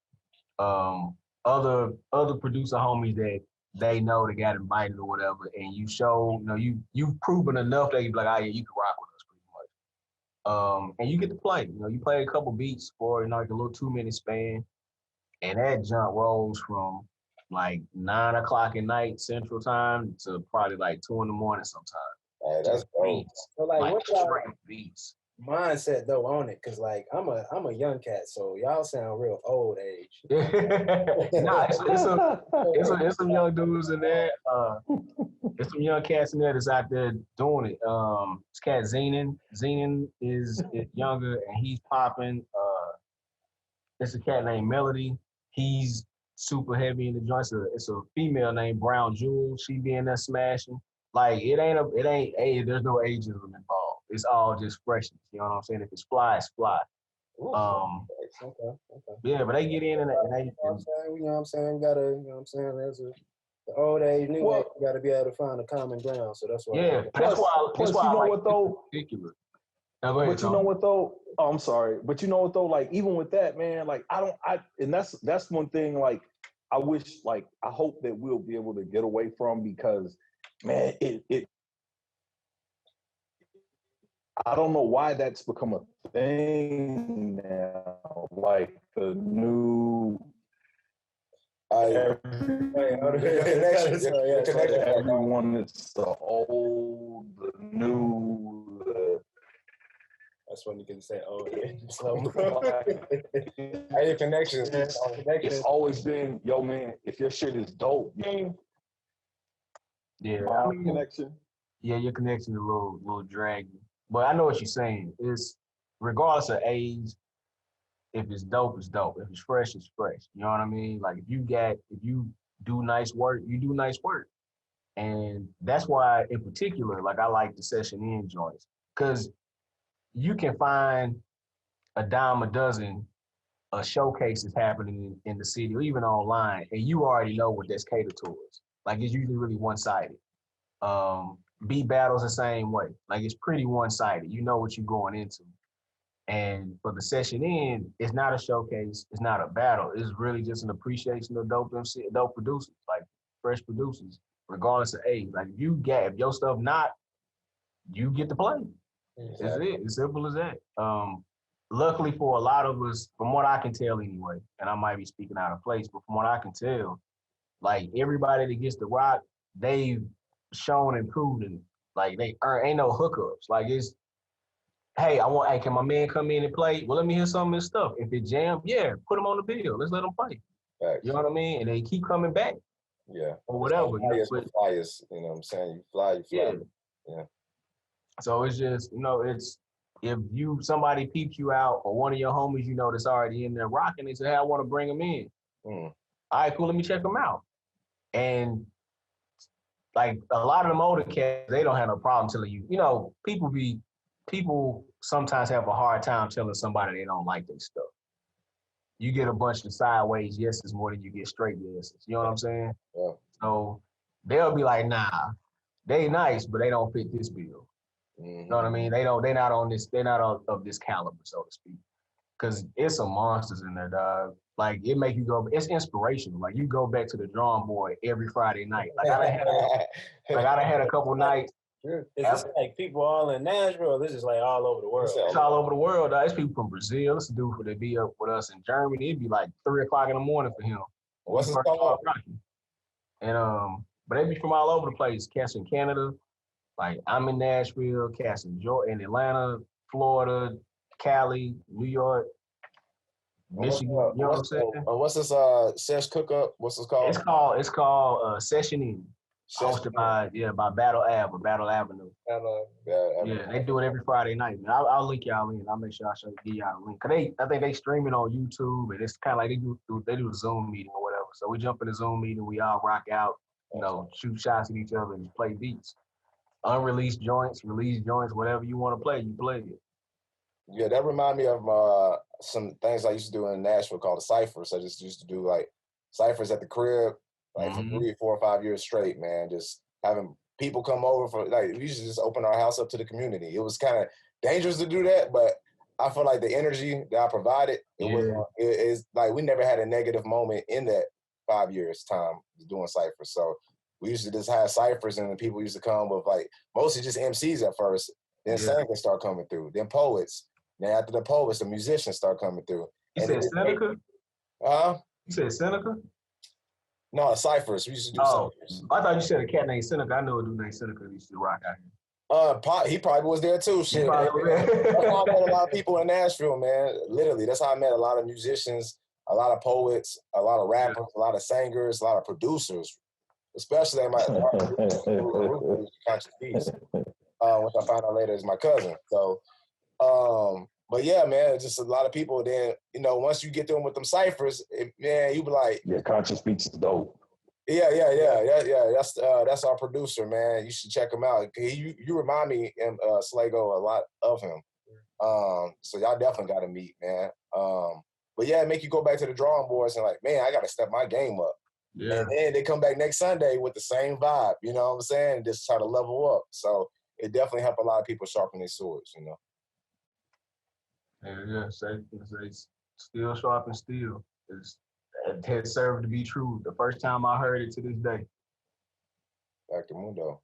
other producer homies that they know they got invited or whatever, and you show, you've proven enough that you be like, oh yeah, you can rock with us pretty much. And you get to play. You play a couple beats for like a little 2-minute span, and that jump rolls from like 9 o'clock at night Central Time to probably like 2 in the morning sometimes. Hey, that's dope. So like what's y'all straight beats. mindset though on it? Cause like I'm a young cat, so y'all sound real old age. Nah, it's some young dudes in there. There's some young cats in there that's out there doing it. This cat Zenon. Zenon is younger and he's popping. There's a cat named Melody. He's super heavy in the joints. It's a female named Brown Jewel. She be in there smashing. Like there's no ageism involved. It's all just freshness. You know what I'm saying? If it's fly, it's fly. Okay. Yeah, but they get in and they, You know what I'm saying? There's the old age, new age, you gotta be able to find a common ground. So that's why. Yeah, that's why you know I like what though? Particular. But you know what though? Oh, I'm sorry. But you know what though? Like even with that, man, like and that's one thing, like I wish, like I hope that we'll be able to get away from, because man, it I don't know why that's become a thing now. Like the new everyone, it's the old, the new. That's when you can say, "Oh, slow Hey, your connections. It's always been, yo, man. If your shit is dope, Yeah, connection. Yeah, your connection is a little draggy. But I know what you're saying. It's regardless of age, if it's dope, it's dope. If it's fresh, it's fresh. You know what I mean? Like if you do nice work, you do nice work. And that's why in particular, like I like the session in joints. Cause you can find a dime a dozen showcases happening in the city or even online, and you already know what that's catered towards. Like it's usually really one-sided. Beat battles the same way. Like it's pretty one-sided. You know what you're going into. And for the session in, it's not a showcase. It's not a battle. It's really just an appreciation of dope MC, dope producers, like fresh producers, regardless of age. Like if your stuff not, you get to play. Exactly. That's it. It's simple as that. Luckily for a lot of us, from what I can tell anyway, and I might be speaking out of place, but from what I can tell, like everybody that gets to rock, they've shown and proven, like ain't no hookups. Like it's, hey, can my man come in and play? Well, let me hear some of his stuff. If it jam, yeah, put him on the bill. Let's let him play. Facts. You know what I mean? And they keep coming back. Yeah. Or whatever. Flyers, you know what I'm saying? You fly. Yeah. So it's just, it's, if somebody peeps you out or one of your homies, that's already in there rocking, they say, hey, I want to bring him in. All right, cool, let me check him out. And like a lot of them older cats, they don't have no problem telling you, people sometimes have a hard time telling somebody they don't like their stuff. You get a bunch of sideways yeses more than you get straight yeses. You know what I'm saying? Yeah. So they'll be like, nah, they nice, but they don't fit this bill. You know what I mean? They're not of this caliber, so to speak. Cause it's some monsters in there, dog. Like it make you go, it's inspirational. Like you go back to the drawing board every Friday night. Like I done had a couple nights. Is this like people all in Nashville? This is like all over the world. It's all over the world, dog. It's people from Brazil. This dude that be up with us in Germany. It'd be like 3 o'clock in the morning for him. What's his call? And but they be from all over the place. Cats in Canada. Like I'm in Nashville, cats in Atlanta, Florida, Cali, New York, Michigan. You know what I'm saying? What's this sesh cook up? What's this called? It's called Session In. Hosted by Battle Avenue. Yeah, they do it every Friday night. Man. I'll link y'all in. I'll make sure I give y'all a link. Cause I think they stream it on YouTube, and it's kind of like they do a Zoom meeting or whatever. So we jump in the Zoom meeting, we all rock out, shoot shots at each other and just play beats. Unreleased joints, released joints, whatever you want to play, you play it. Yeah, that remind me of some things I used to do in Nashville called a ciphers. I just used to do like ciphers at the crib, like for 3, 4, or 5 years straight, man. Just having people come over for we used to just open our house up to the community. It was kind of dangerous to do that, but I feel like the energy that I provided, it's like we never had a negative moment in that. 5 years time doing ciphers. So we used to just have ciphers, and the people used to come with like mostly just MCs at first. Then singers start coming through. Then poets. Then after the poets, the musicians start coming through. You said Seneca? Huh? You said Seneca? No, ciphers. We used to do ciphers. I thought you said a cat named Seneca. I know a dude named Seneca used to rock out here. He probably was there too. Shit. That's how I met a lot of people in Nashville, man. Literally, that's how I met a lot of musicians, a lot of poets, a lot of rappers, a lot of singers, a lot of producers, especially my Conscious Beats, which I found out later is my cousin. So, but yeah, man, just a lot of people. Then once you get them with them ciphers, man, you be like, yeah, Conscious Beats is dope. Yeah. That's our producer, man. You should check him out. You remind me, M Slago, a lot of him. So y'all definitely got to meet, man. But yeah, make you go back to the drawing boards and like, man, I got to step my game up. Yeah. And then they come back next Sunday with the same vibe. You know what I'm saying? And just try to level up. So it definitely helped a lot of people sharpen their swords. Yeah. Say still sharp and steel. It had served to be true the first time I heard it to this day. Dr. Mundo.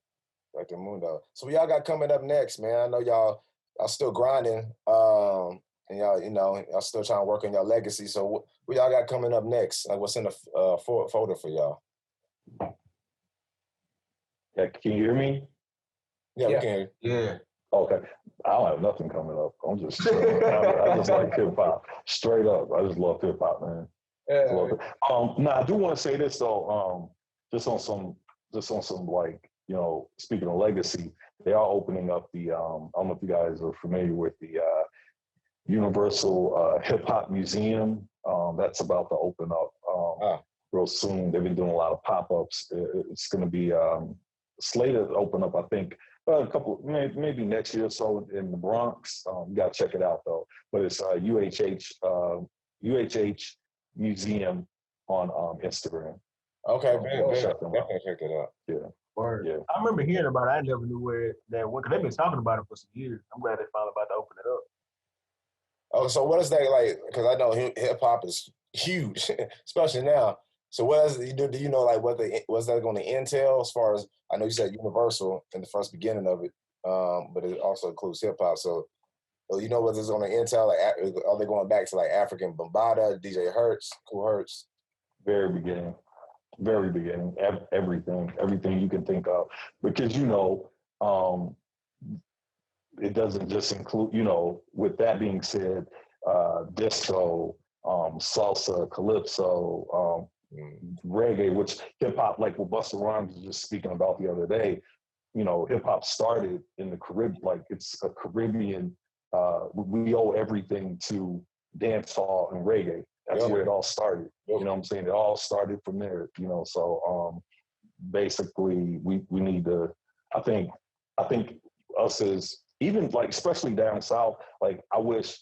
So what y'all got coming up next, man? I know y'all still grinding, and y'all still trying to work on your legacy. So what y'all got coming up next? Like what's in the folder for y'all? Yeah, can you hear me? Yeah, we can hear you. Yeah. Okay. I don't have nothing coming up. I'm just I just like hip hop. Straight up. I just love hip hop, man. Yeah. I do want to say this though, just on some like, speaking of legacy, they are opening up the I don't know if you guys are familiar with the Universal Hip Hop Museum. That's about to open up real soon. They've been doing a lot of pop-ups. It's going to be slated to open up, I think, a couple, maybe next year or so in the Bronx. You got to check it out though. But it's UHH Museum on Instagram. Okay, man. Definitely check it out. Yeah. Word. Yeah. I remember hearing about it. I never knew where that went, because they've been talking about it for some years. I'm glad they finally about to open it up. Oh, so what is that like? Because I know hip hop is huge, especially now. So what else do you know like what's that going to entail as far as, I know you said Universal in the first beginning of it, but it also includes hip hop. So you know what it's going to entail? Like, are they going back to like African Bambaataa, DJ Hertz, Cool Hertz? Very beginning, everything you can think of, because it doesn't just include, with that being said, disco, salsa, calypso, reggae, which hip hop, like what Busta Rhymes was just speaking about the other day, hip hop started in the Caribbean, like it's a Caribbean, we owe everything to dancehall and reggae. That's where it all started. You know what I'm saying? It all started from there, so basically we need to, I think us as, even like, especially down south, like I wish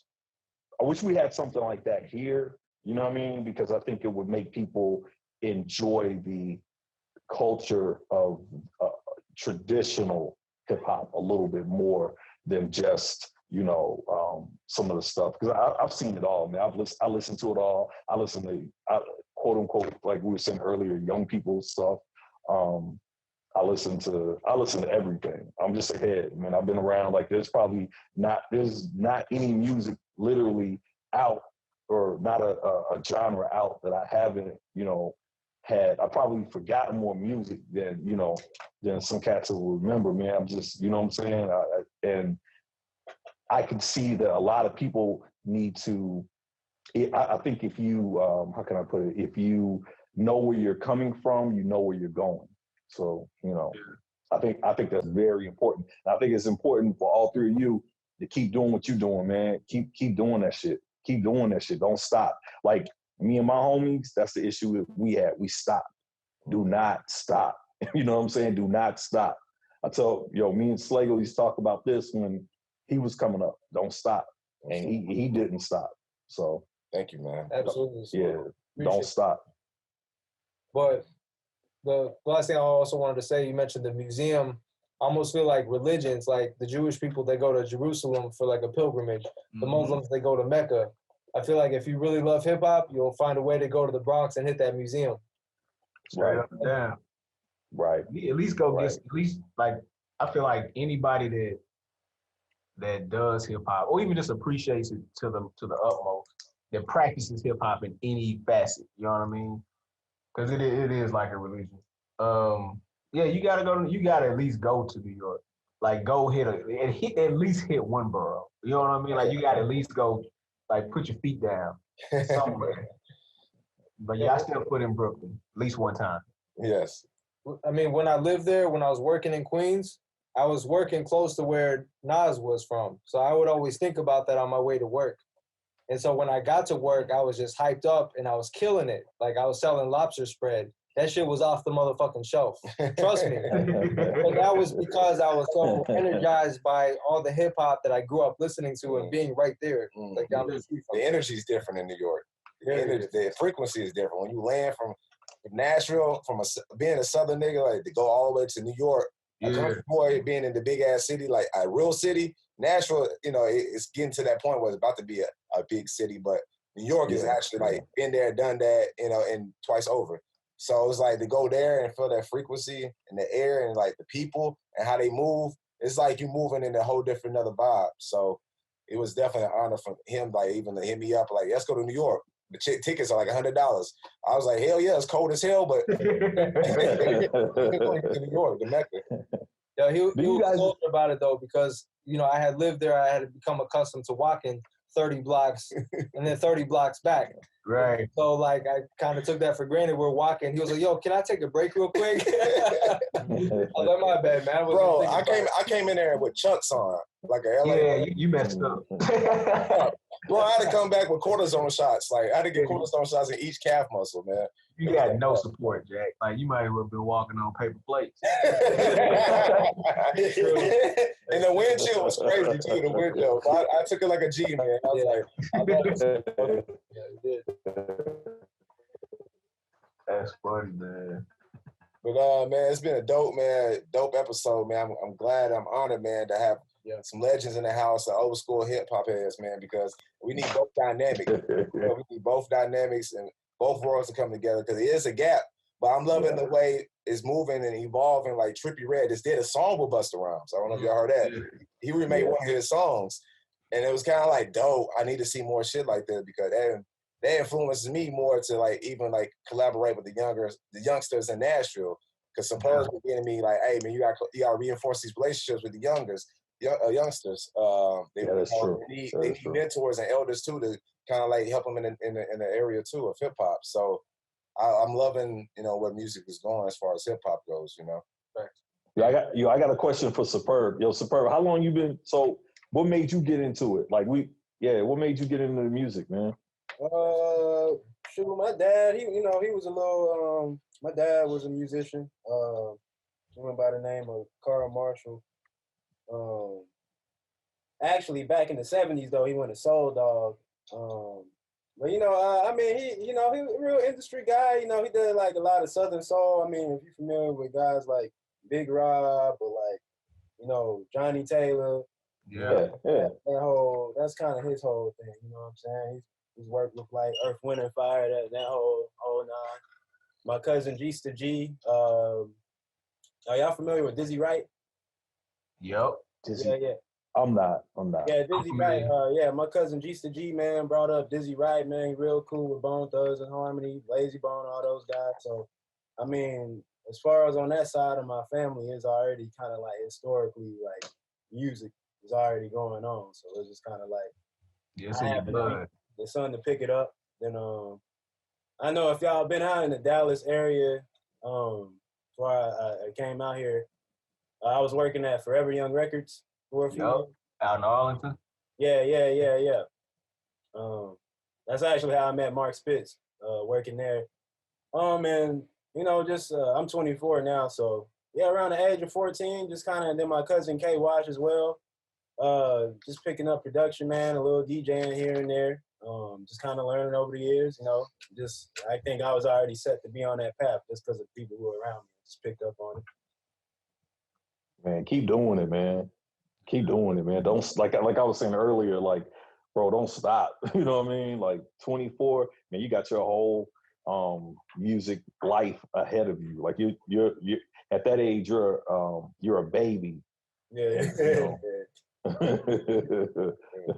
we had something like that here, you know what I mean? Because I think it would make people enjoy the culture of traditional hip hop a little bit more than just, some of the stuff. Because I've seen it all, man. I listen to it all. I listen to, quote unquote, like we were saying earlier, young people's stuff. I listen to everything. I'm just ahead, man. I've been around, like there's not any music literally out, or not a genre out that I haven't, had. I probably forgotten more music than some cats will remember, man. I'm just, you know what I'm saying? And I can see that a lot of people need to, I think if you, how can I put it? If you know where you're coming from, you know where you're going. So, I think that's very important. And I think it's important for all three of you to keep doing what you're doing, man. Keep doing that shit. Keep doing that shit. Don't stop. Like me and my homies, that's the issue that we had. We stopped. Do not stop. You know what I'm saying? Do not stop. I tell, me and Slago used to talk about this when he was coming up. Don't stop. And he didn't stop. So thank you, man. Absolutely. Yeah. Don't stop. But the last thing I also wanted to say, you mentioned the museum. I almost feel like religions, like the Jewish people, they go to Jerusalem for like a pilgrimage. The Muslims, they go to Mecca. I feel like if you really love hip hop, you'll find a way to go to the Bronx and hit that museum. Straight up and down. Right. At least go get, at least like, I feel like anybody that does hip hop, or even just appreciates it to the utmost, that practices hip hop in any facet, you know what I mean? Because it is like a religion. Yeah, you gotta at least go to New York. Like go at least hit one borough. You know what I mean? Like you gotta at least go, like put your feet down somewhere. But yeah, I still put in Brooklyn at least one time. Yes. I mean, when I lived there, when I was working in Queens, I was working close to where Nas was from. So I would always think about that on my way to work. And so when I got to work, I was just hyped up and I was killing it. Like I was selling lobster spread. That shit was off the motherfucking shelf. Trust me. And that was because I was so energized by all the hip hop that I grew up listening to and being right there. Like down the street from the energy is different in New York. The frequency is different. When you land from Nashville, being a Southern nigga, like to go all the way to New York, a country boy being in the big ass city, like a real city, Nashville, you know, it's getting to that point where it's about to be a big city, but New York is actually like been there, done that, you know, and twice over. So it's like to go there and feel that frequency in the air and like the people and how they move. It's like you moving in a whole different other vibe. So it was definitely an honor for him, like even to hit me up, like let's go to New York. The tickets are like $100. I was like, hell yeah, it's cold as hell, but going to New York, the Mecca. Yeah, he was talking about it though because you know I had lived there. I had to become accustomed to walking 30 blocks and then 30 blocks back. Right. So like I kind of took that for granted. We're walking. He was like, "Yo, can I take a break real quick?" I was like, "My bad, man." Bro, I came in there with chunks on, like a LA. Yeah, you messed up. Bro, I had to come back with cortisone shots. Like I had to get cortisone shots in each calf muscle, man. You got no support, Jack. Like you might have been walking on paper plates. And the wind chill was crazy too. The wind chill. So I took it like a G, man. I was like, That's funny, man. But man, it's been a dope episode, man. I'm glad, I'm honored, man, to have some legends in the house, the old school hip hop heads, man, because we need both dynamics. You know, we need both dynamics and both worlds to come together because it is a gap. But I'm loving the way it's moving and evolving. Like Trippie Redd just did a song with Busta Rhymes. I don't know if y'all heard that. He remade one of his songs, and it was kind of like dope. I need to see more shit like that because that influences me more to like even like collaborate with the youngsters in Nashville. Because supposedly getting me like, hey man, you got to reinforce these relationships with the youngsters. They need mentors and elders too to kind of like help them in the area too of hip hop. So I'm loving, you know, where music is going as far as hip hop goes, you know. Yeah, I got a question for Superb. Yo, Superb, how long you been? So, what made you get into it? Like what made you get into the music, man? Shoot, my dad, he was a little. My dad was a musician. Went by the name of Carl Marshall. Actually, back in the 70s, though, he went to Soul Dog. But, you know, I mean, he was a real industry guy. You know, he did, like, a lot of Southern soul. I mean, if you're familiar with guys like Big Rob or, like, you know, Johnny Taylor. Yeah. That's kind of his whole thing, you know what I'm saying? He's worked with, like, Earth, Wind, and Fire, that whole nine. My cousin G. Are y'all familiar with Dizzy Wright? Yep. Yeah. I'm not. Yeah, Dizzy Wright. My cousin G, man, brought up Dizzy Wright, man. He real cool with Bone Thugs and Harmony, Lazy Bone, all those guys. So, I mean, as far as on that side of my family, it's already kind of like historically, like, music is already going on. So it's just kind of like, I have the son to pick it up. Then, I know if y'all been out in the Dallas area, before I came out here, I was working at Forever Young Records for a few years. Out in Arlington? Yeah. That's actually how I met Mark Spitz, working there. And, you know, just, I'm 24 now, so, yeah, around the age of 14, just kind of, and then my cousin K Wash as well, just picking up production, man, a little DJing here and there, just kind of learning over the years, you know, I think I was already set to be on that path just because of people who were around me, just picked up on it. Man, keep doing it, man. Keep doing it, man. Don't, like I was saying earlier, like, bro, don't stop. You know what I mean? Like 24, man, you got your whole music life ahead of you. Like you're at that age, you're a baby. Yeah.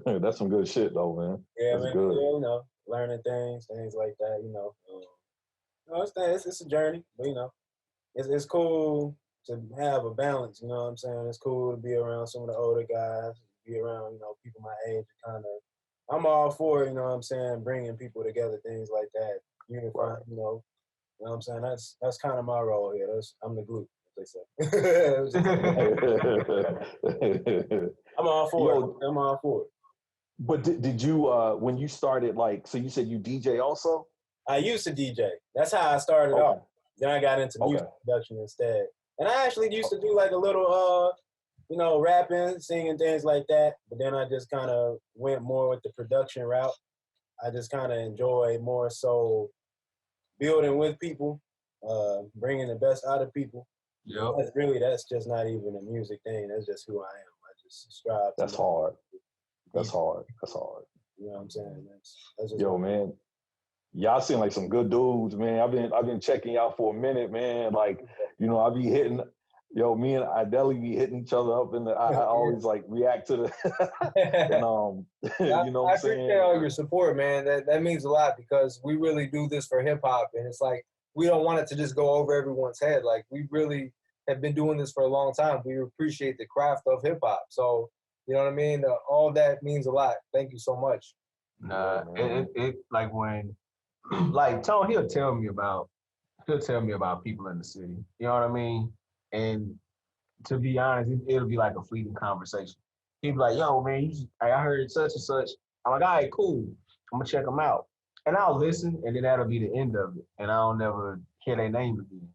That's some good shit though, man. Yeah, that's man. good. Yeah, you know, learning things like that. You know, it's a journey, but you know, it's cool to have a balance. You know what I'm saying? It's cool to be around some of the older guys, be around people my age. Kind of, I'm all for you know what I'm saying, bringing people together, things like that, unifying. You know what I'm saying? That's kind of my role here. I'm the glue, as they say. I'm all for it. I'm all for it. But did you when you started, like, so you said you DJ also? I used to DJ. That's how I started off. Then I got into music production instead. And I actually used to do like a little rapping, singing, things like that. But then I just kind of went more with the production route. I just kind of enjoy more so building with people, bringing the best out of people. Yep. That's just not even a music thing. That's just who I am. I just strive. That's hard. That's hard. You know what I'm saying? That's just yo, man. Y'all seem like some good dudes, man. I've been checking y'all for a minute, man. Like, I be hitting, me and IDELED be hitting each other up, and I always like react to the, and I appreciate all your support, man. That means a lot because we really do this for hip hop, and it's like we don't want it to just go over everyone's head. Like we really have been doing this for a long time. We appreciate the craft of hip hop, so you know what I mean. All that means a lot. Thank you so much. Nah, it like when. Like Tone, he'll tell me about people in the city. You know what I mean? And to be honest, it'll be like a fleeting conversation. He'll be like, "Yo, man, I heard such and such." I'm like, "All right, cool. I'm gonna check them out," and I'll listen, and then that'll be the end of it, and I'll never hear their name again.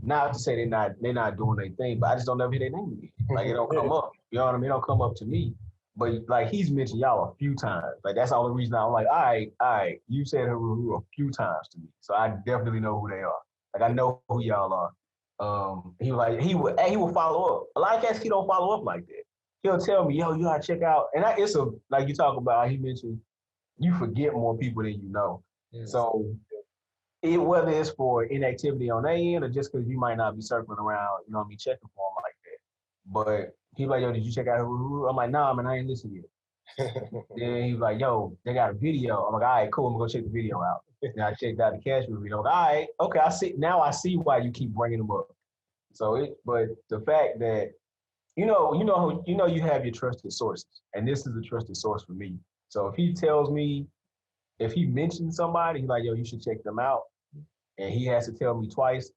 Not to say they're not doing their thing, but I just don't ever hear their name again. Like it don't come up. You know what I mean? It don't come up to me. But like he's mentioned y'all a few times. Like that's the only reason I'm like, all right, you said HERU HERU a few times to me. So I definitely know who they are. Like I know who y'all are. He will follow up. A lot of cats he don't follow up like that. He'll tell me, yo, you gotta check out. And it's like you talk about, he mentioned you forget more people than you know. Yes. So whether it's for inactivity on their end or just because you might not be circling around, checking for them like that. But he's like, yo, did you check out HERU HERU? I'm like, nah, man, I ain't listening yet. Then he's like, yo, they got a video. I'm like, all right, cool, I'm gonna go check the video out. And I checked out the Cashmere video. I'm like, all right, okay, I see why you keep bringing them up. So but the fact that, you have your trusted sources, and this is a trusted source for me. So if he mentions somebody, he's like, yo, you should check them out, and he has to tell me twice,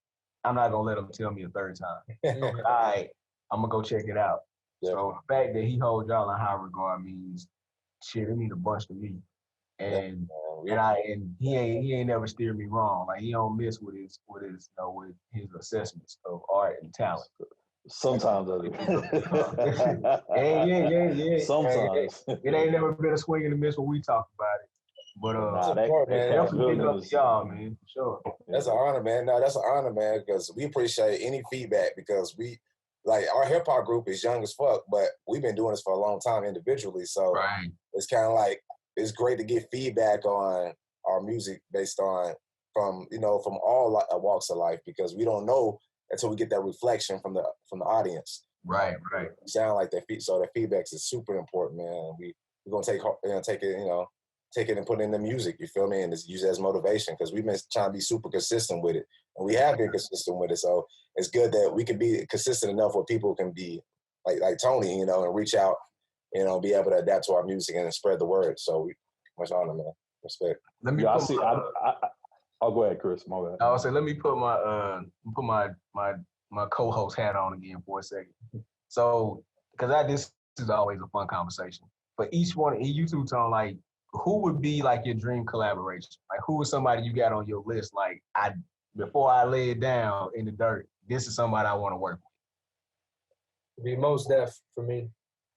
I'm not gonna let him tell me a third time. Okay, all right, I'm gonna go check it out. Yeah. So the fact that he holds y'all in high regard means shit. It means a bunch to me, and he ain't never steered me wrong. Like he don't miss with his assessments of art and talent. Sometimes I do. Yeah. Sometimes it ain't never been a swing and a miss when we talk about it. But definitely big up to y'all, man, for sure. That's an honor, man. No, that's an honor, man, because we appreciate any feedback because our hip hop group is young as fuck, but we've been doing this for a long time individually. So It's kind of like it's great to get feedback on our music based on from all walks of life because we don't know until we get that reflection from the audience. Right. Sound like that. So that feedback is super important, man. We're gonna take it and put it in the music. You feel me? And just use it as motivation because we've been trying to be super consistent with it, and we have been consistent with it. So it's good that we can be consistent enough where people can be like Tony, and reach out, be able to adapt to our music and spread the word. So much honor, man. Respect. Let me. I'll go ahead, Chris. My bad. I would say let me put my co-host hat on again for a second. So, because this is always a fun conversation. For each one, and you two, Tone, like, who would be like your dream collaboration? Like, who is somebody you got on your list? Like, before I lay it down in the dirt, this is somebody I want to work with. It'd be Mos Def for me.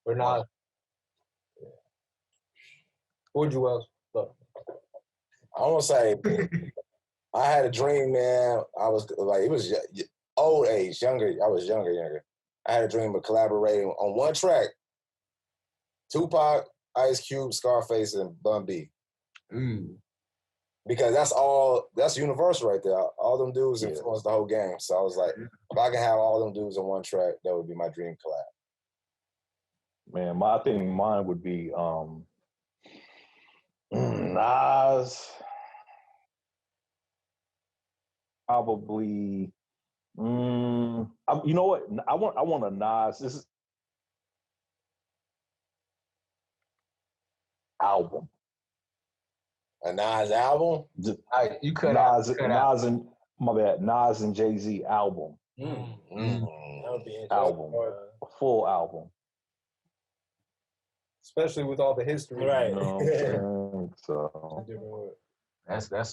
Or not. Yeah. Or Jewels. I want to say, I had a dream, man. I was like, it was old age, younger. I was younger. I had a dream of collaborating on one track. Tupac, Ice Cube, Scarface, and Bun B. because that's universal right there. All them dudes influenced the whole game. So I was like, if I can have all them dudes on one track, that would be my dream collab. Man, I think mine would be Nas. Probably. You know what? I want a Nas. This is album. A Nas album? You cut Nas, out. Nas and my bad. Nas and Jay-Z album. That would be interesting. Album. A full album. Especially with all the history. Right. You know what I'm saying? So That's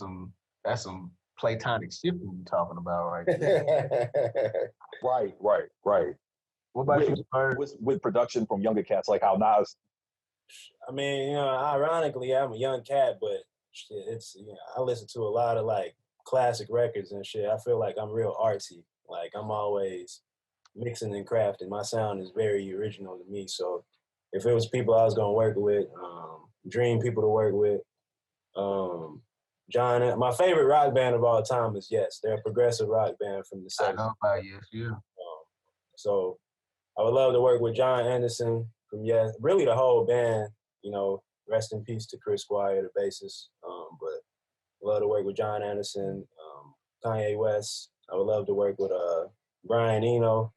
some platonic shifting you're talking about right there. Right. What about you, Bird? With production from younger cats, like how Nas. I mean, you know, ironically, I'm a young cat, but shit, it's, you know, I listen to a lot of like classic records and shit. I feel like I'm real artsy. Like I'm always mixing and crafting. My sound is very original to me. So if it was people I was gonna work with, dream people to work with, John, my favorite rock band of all time is Yes. They're a progressive rock band from the 70s. I know about Yes, yeah. So I would love to work with John Anderson from Yes. Really the whole band, you know, rest in peace to Chris Squire, the bassist. But I love to work with John Anderson, Kanye West. I would love to work with Brian Eno,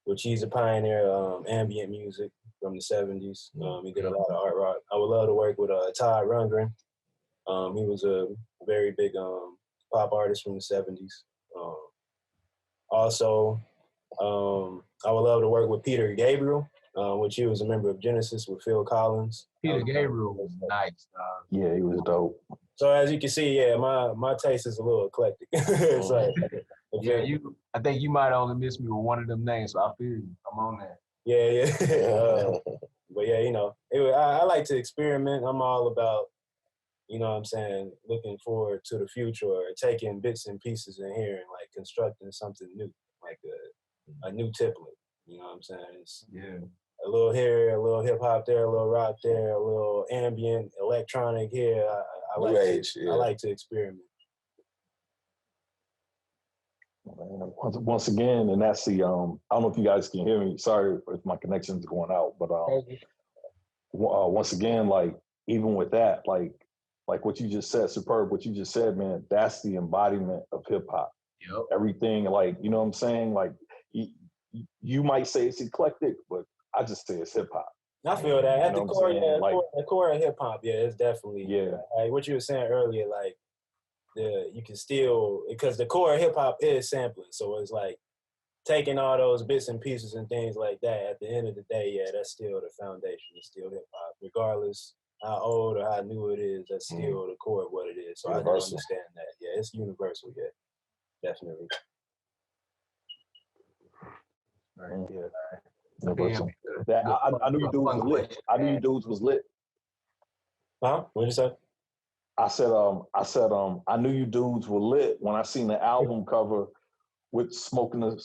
which he's a pioneer of ambient music from the 70s. He did a lot of art rock. I would love to work with Todd Rundgren. He was a very big pop artist from the 70s. Also, I would love to work with Peter Gabriel, which he was a member of Genesis with Phil Collins. Peter Gabriel was nice. Yeah, he was dope. So as you can see, yeah, my taste is a little eclectic. It's like, yeah, I think you might only miss me with one of them names, so I feel you. I'm on that. Yeah. But yeah, you know, I like to experiment. I'm all about, you know what I'm saying, looking forward to the future or taking bits and pieces in here and like constructing something new, like a new template. You know what I'm saying? It's a little here, a little hip hop there, a little rock there, a little ambient, electronic here. I like to experiment. Once again, and that's the I don't know if you guys can hear me. Sorry if my connection's going out, but once again, like even with that, like what you just said, superb. What you just said, man, that's the embodiment of hip hop. Yep. Everything, like, you know what I'm saying? Like you might say it's eclectic, but I just say it's hip hop. I feel that at the core, the core of hip hop, it's definitely like what you were saying earlier, like you can still, because the core of hip hop is sampling, so it's like taking all those bits and pieces and things like that. At the end of the day, that's still the foundation. It's still hip hop, regardless how old or how new it is. That's still the core of what it is. So universal. I do understand that. Yeah, it's universal. Yeah, definitely. Right. Yeah. Universal. I knew you dudes was lit. I knew you dudes was lit. Huh? What'd you say? I said, I knew you dudes were lit when I seen the album cover with smoking the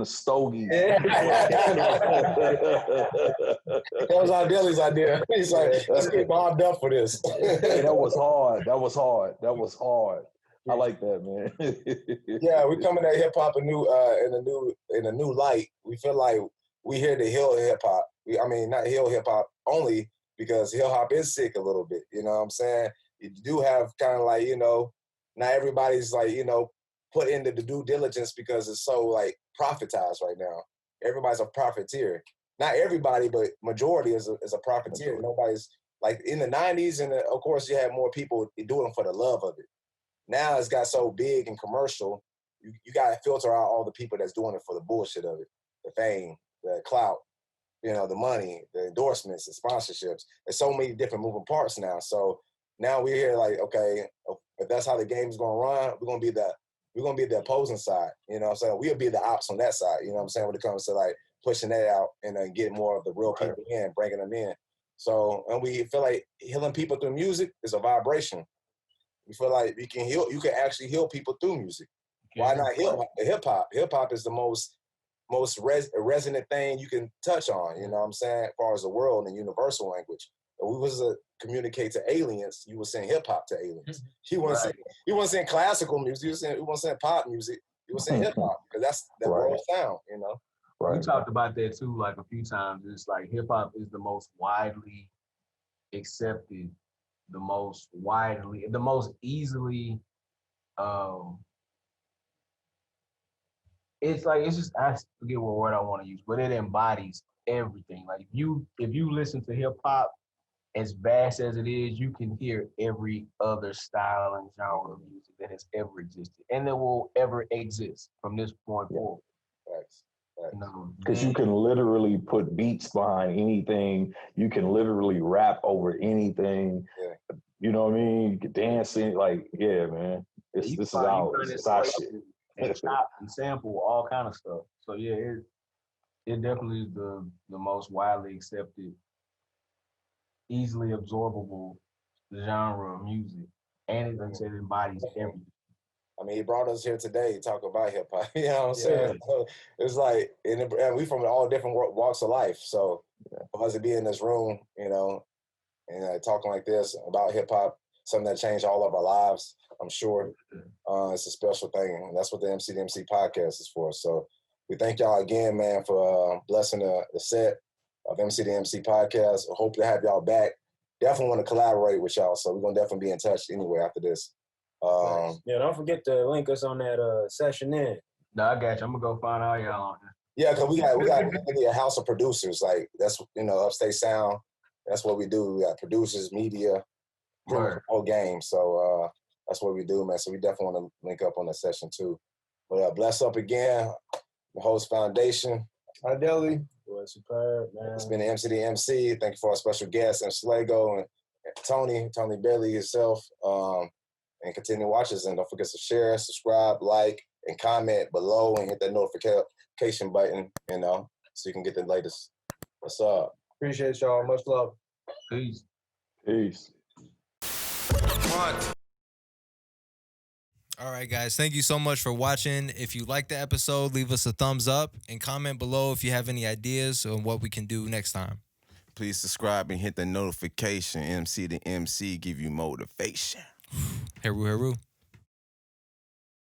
stogie. Yeah. That was our Deli's idea. He's like, let's get bombed up for this. Hey, that was hard. I like that, man. Yeah, we coming at hip hop in a new light. We feel like we here to heal hip hop. I mean, not heal hip hop only because hip hop is sick a little bit. You know what I'm saying? You do have kind of like, you know, not everybody's like, you know, put into the due diligence because it's so like profitized right now. Everybody's a profiteer. Not everybody, but majority is a profiteer. Nobody's like in the 90s, and of course you had more people doing it for the love of it. Now it's got so big and commercial, you got to filter out all the people that's doing it for the bullshit of it, the fame, the clout, you know, the money, the endorsements, the sponsorships. There's so many different moving parts now. So now we're here like, okay, if that's how the game's gonna run, we're gonna be the opposing side. You know what I'm saying? We'll be the ops on that side. You know what I'm saying? When it comes to like pushing that out and then getting more of the real people in, bringing them in. So, and we feel like healing people through music is a vibration. We feel like you can actually heal people through music. Why not hip hop? Hip hop is the most resonant thing you can touch on, you know what I'm saying, as far as the world and universal language. If we was to communicate to aliens, you would send hip hop to aliens. He wasn't saying classical music. He wasn't saying pop music. He was saying hip hop because that's the world sound, you know. We talked about that too, like a few times. It's like hip hop is the most widely accepted, the most easily. It's just, I forget what word I want to use, but it embodies everything. Like if you listen to hip hop, as vast as it is, you can hear every other style and genre of music that has ever existed and that will ever exist from this point forward. Because you can literally put beats behind anything. You can literally rap over anything. Yeah. You know what I mean? You can dance in, like, yeah, man. This is our shit. And chop and sample all kind of stuff. So yeah, it definitely is the most widely accepted, easily absorbable genre of music, and it embodies everything. I mean, he brought us here today to talk about hip hop. You know what I'm saying? So it's like, and we from all different walks of life. So for us to be in this room, you know, and talking like this about hip hop, something that changed all of our lives, I'm sure. It's a special thing, and that's what the MC2MC podcast is for. So we thank y'all again, man, for blessing the set of MC2MC podcast. I hope to have y'all back. Definitely want to collaborate with y'all, so we're gonna definitely be in touch anyway after this. Yeah, don't forget to link us on that session in. No, I got you. I'm gonna go find all y'all on there. Yeah, because we got a house of producers. Like that's, you know, Upstate Sound. That's what we do. We got producers, media, whole game. So that's what we do, man. So we definitely want to link up on that session too. But bless up again, the host foundation. Hi, Deli. Boy, superb, man. It's been the MC2MC. Thank you for our special guests, M Slago and Tony Bailey himself. And continue watches, and don't forget to share, subscribe, like, and comment below, and hit that notification button, you know, so you can get the latest. What's up? Appreciate y'all. Much love. Peace. All right, guys. Thank you so much for watching. If you liked the episode, leave us a thumbs up and comment below if you have any ideas on what we can do next time. Please subscribe and hit the notification. MC2MC give you motivation. Heru Heru.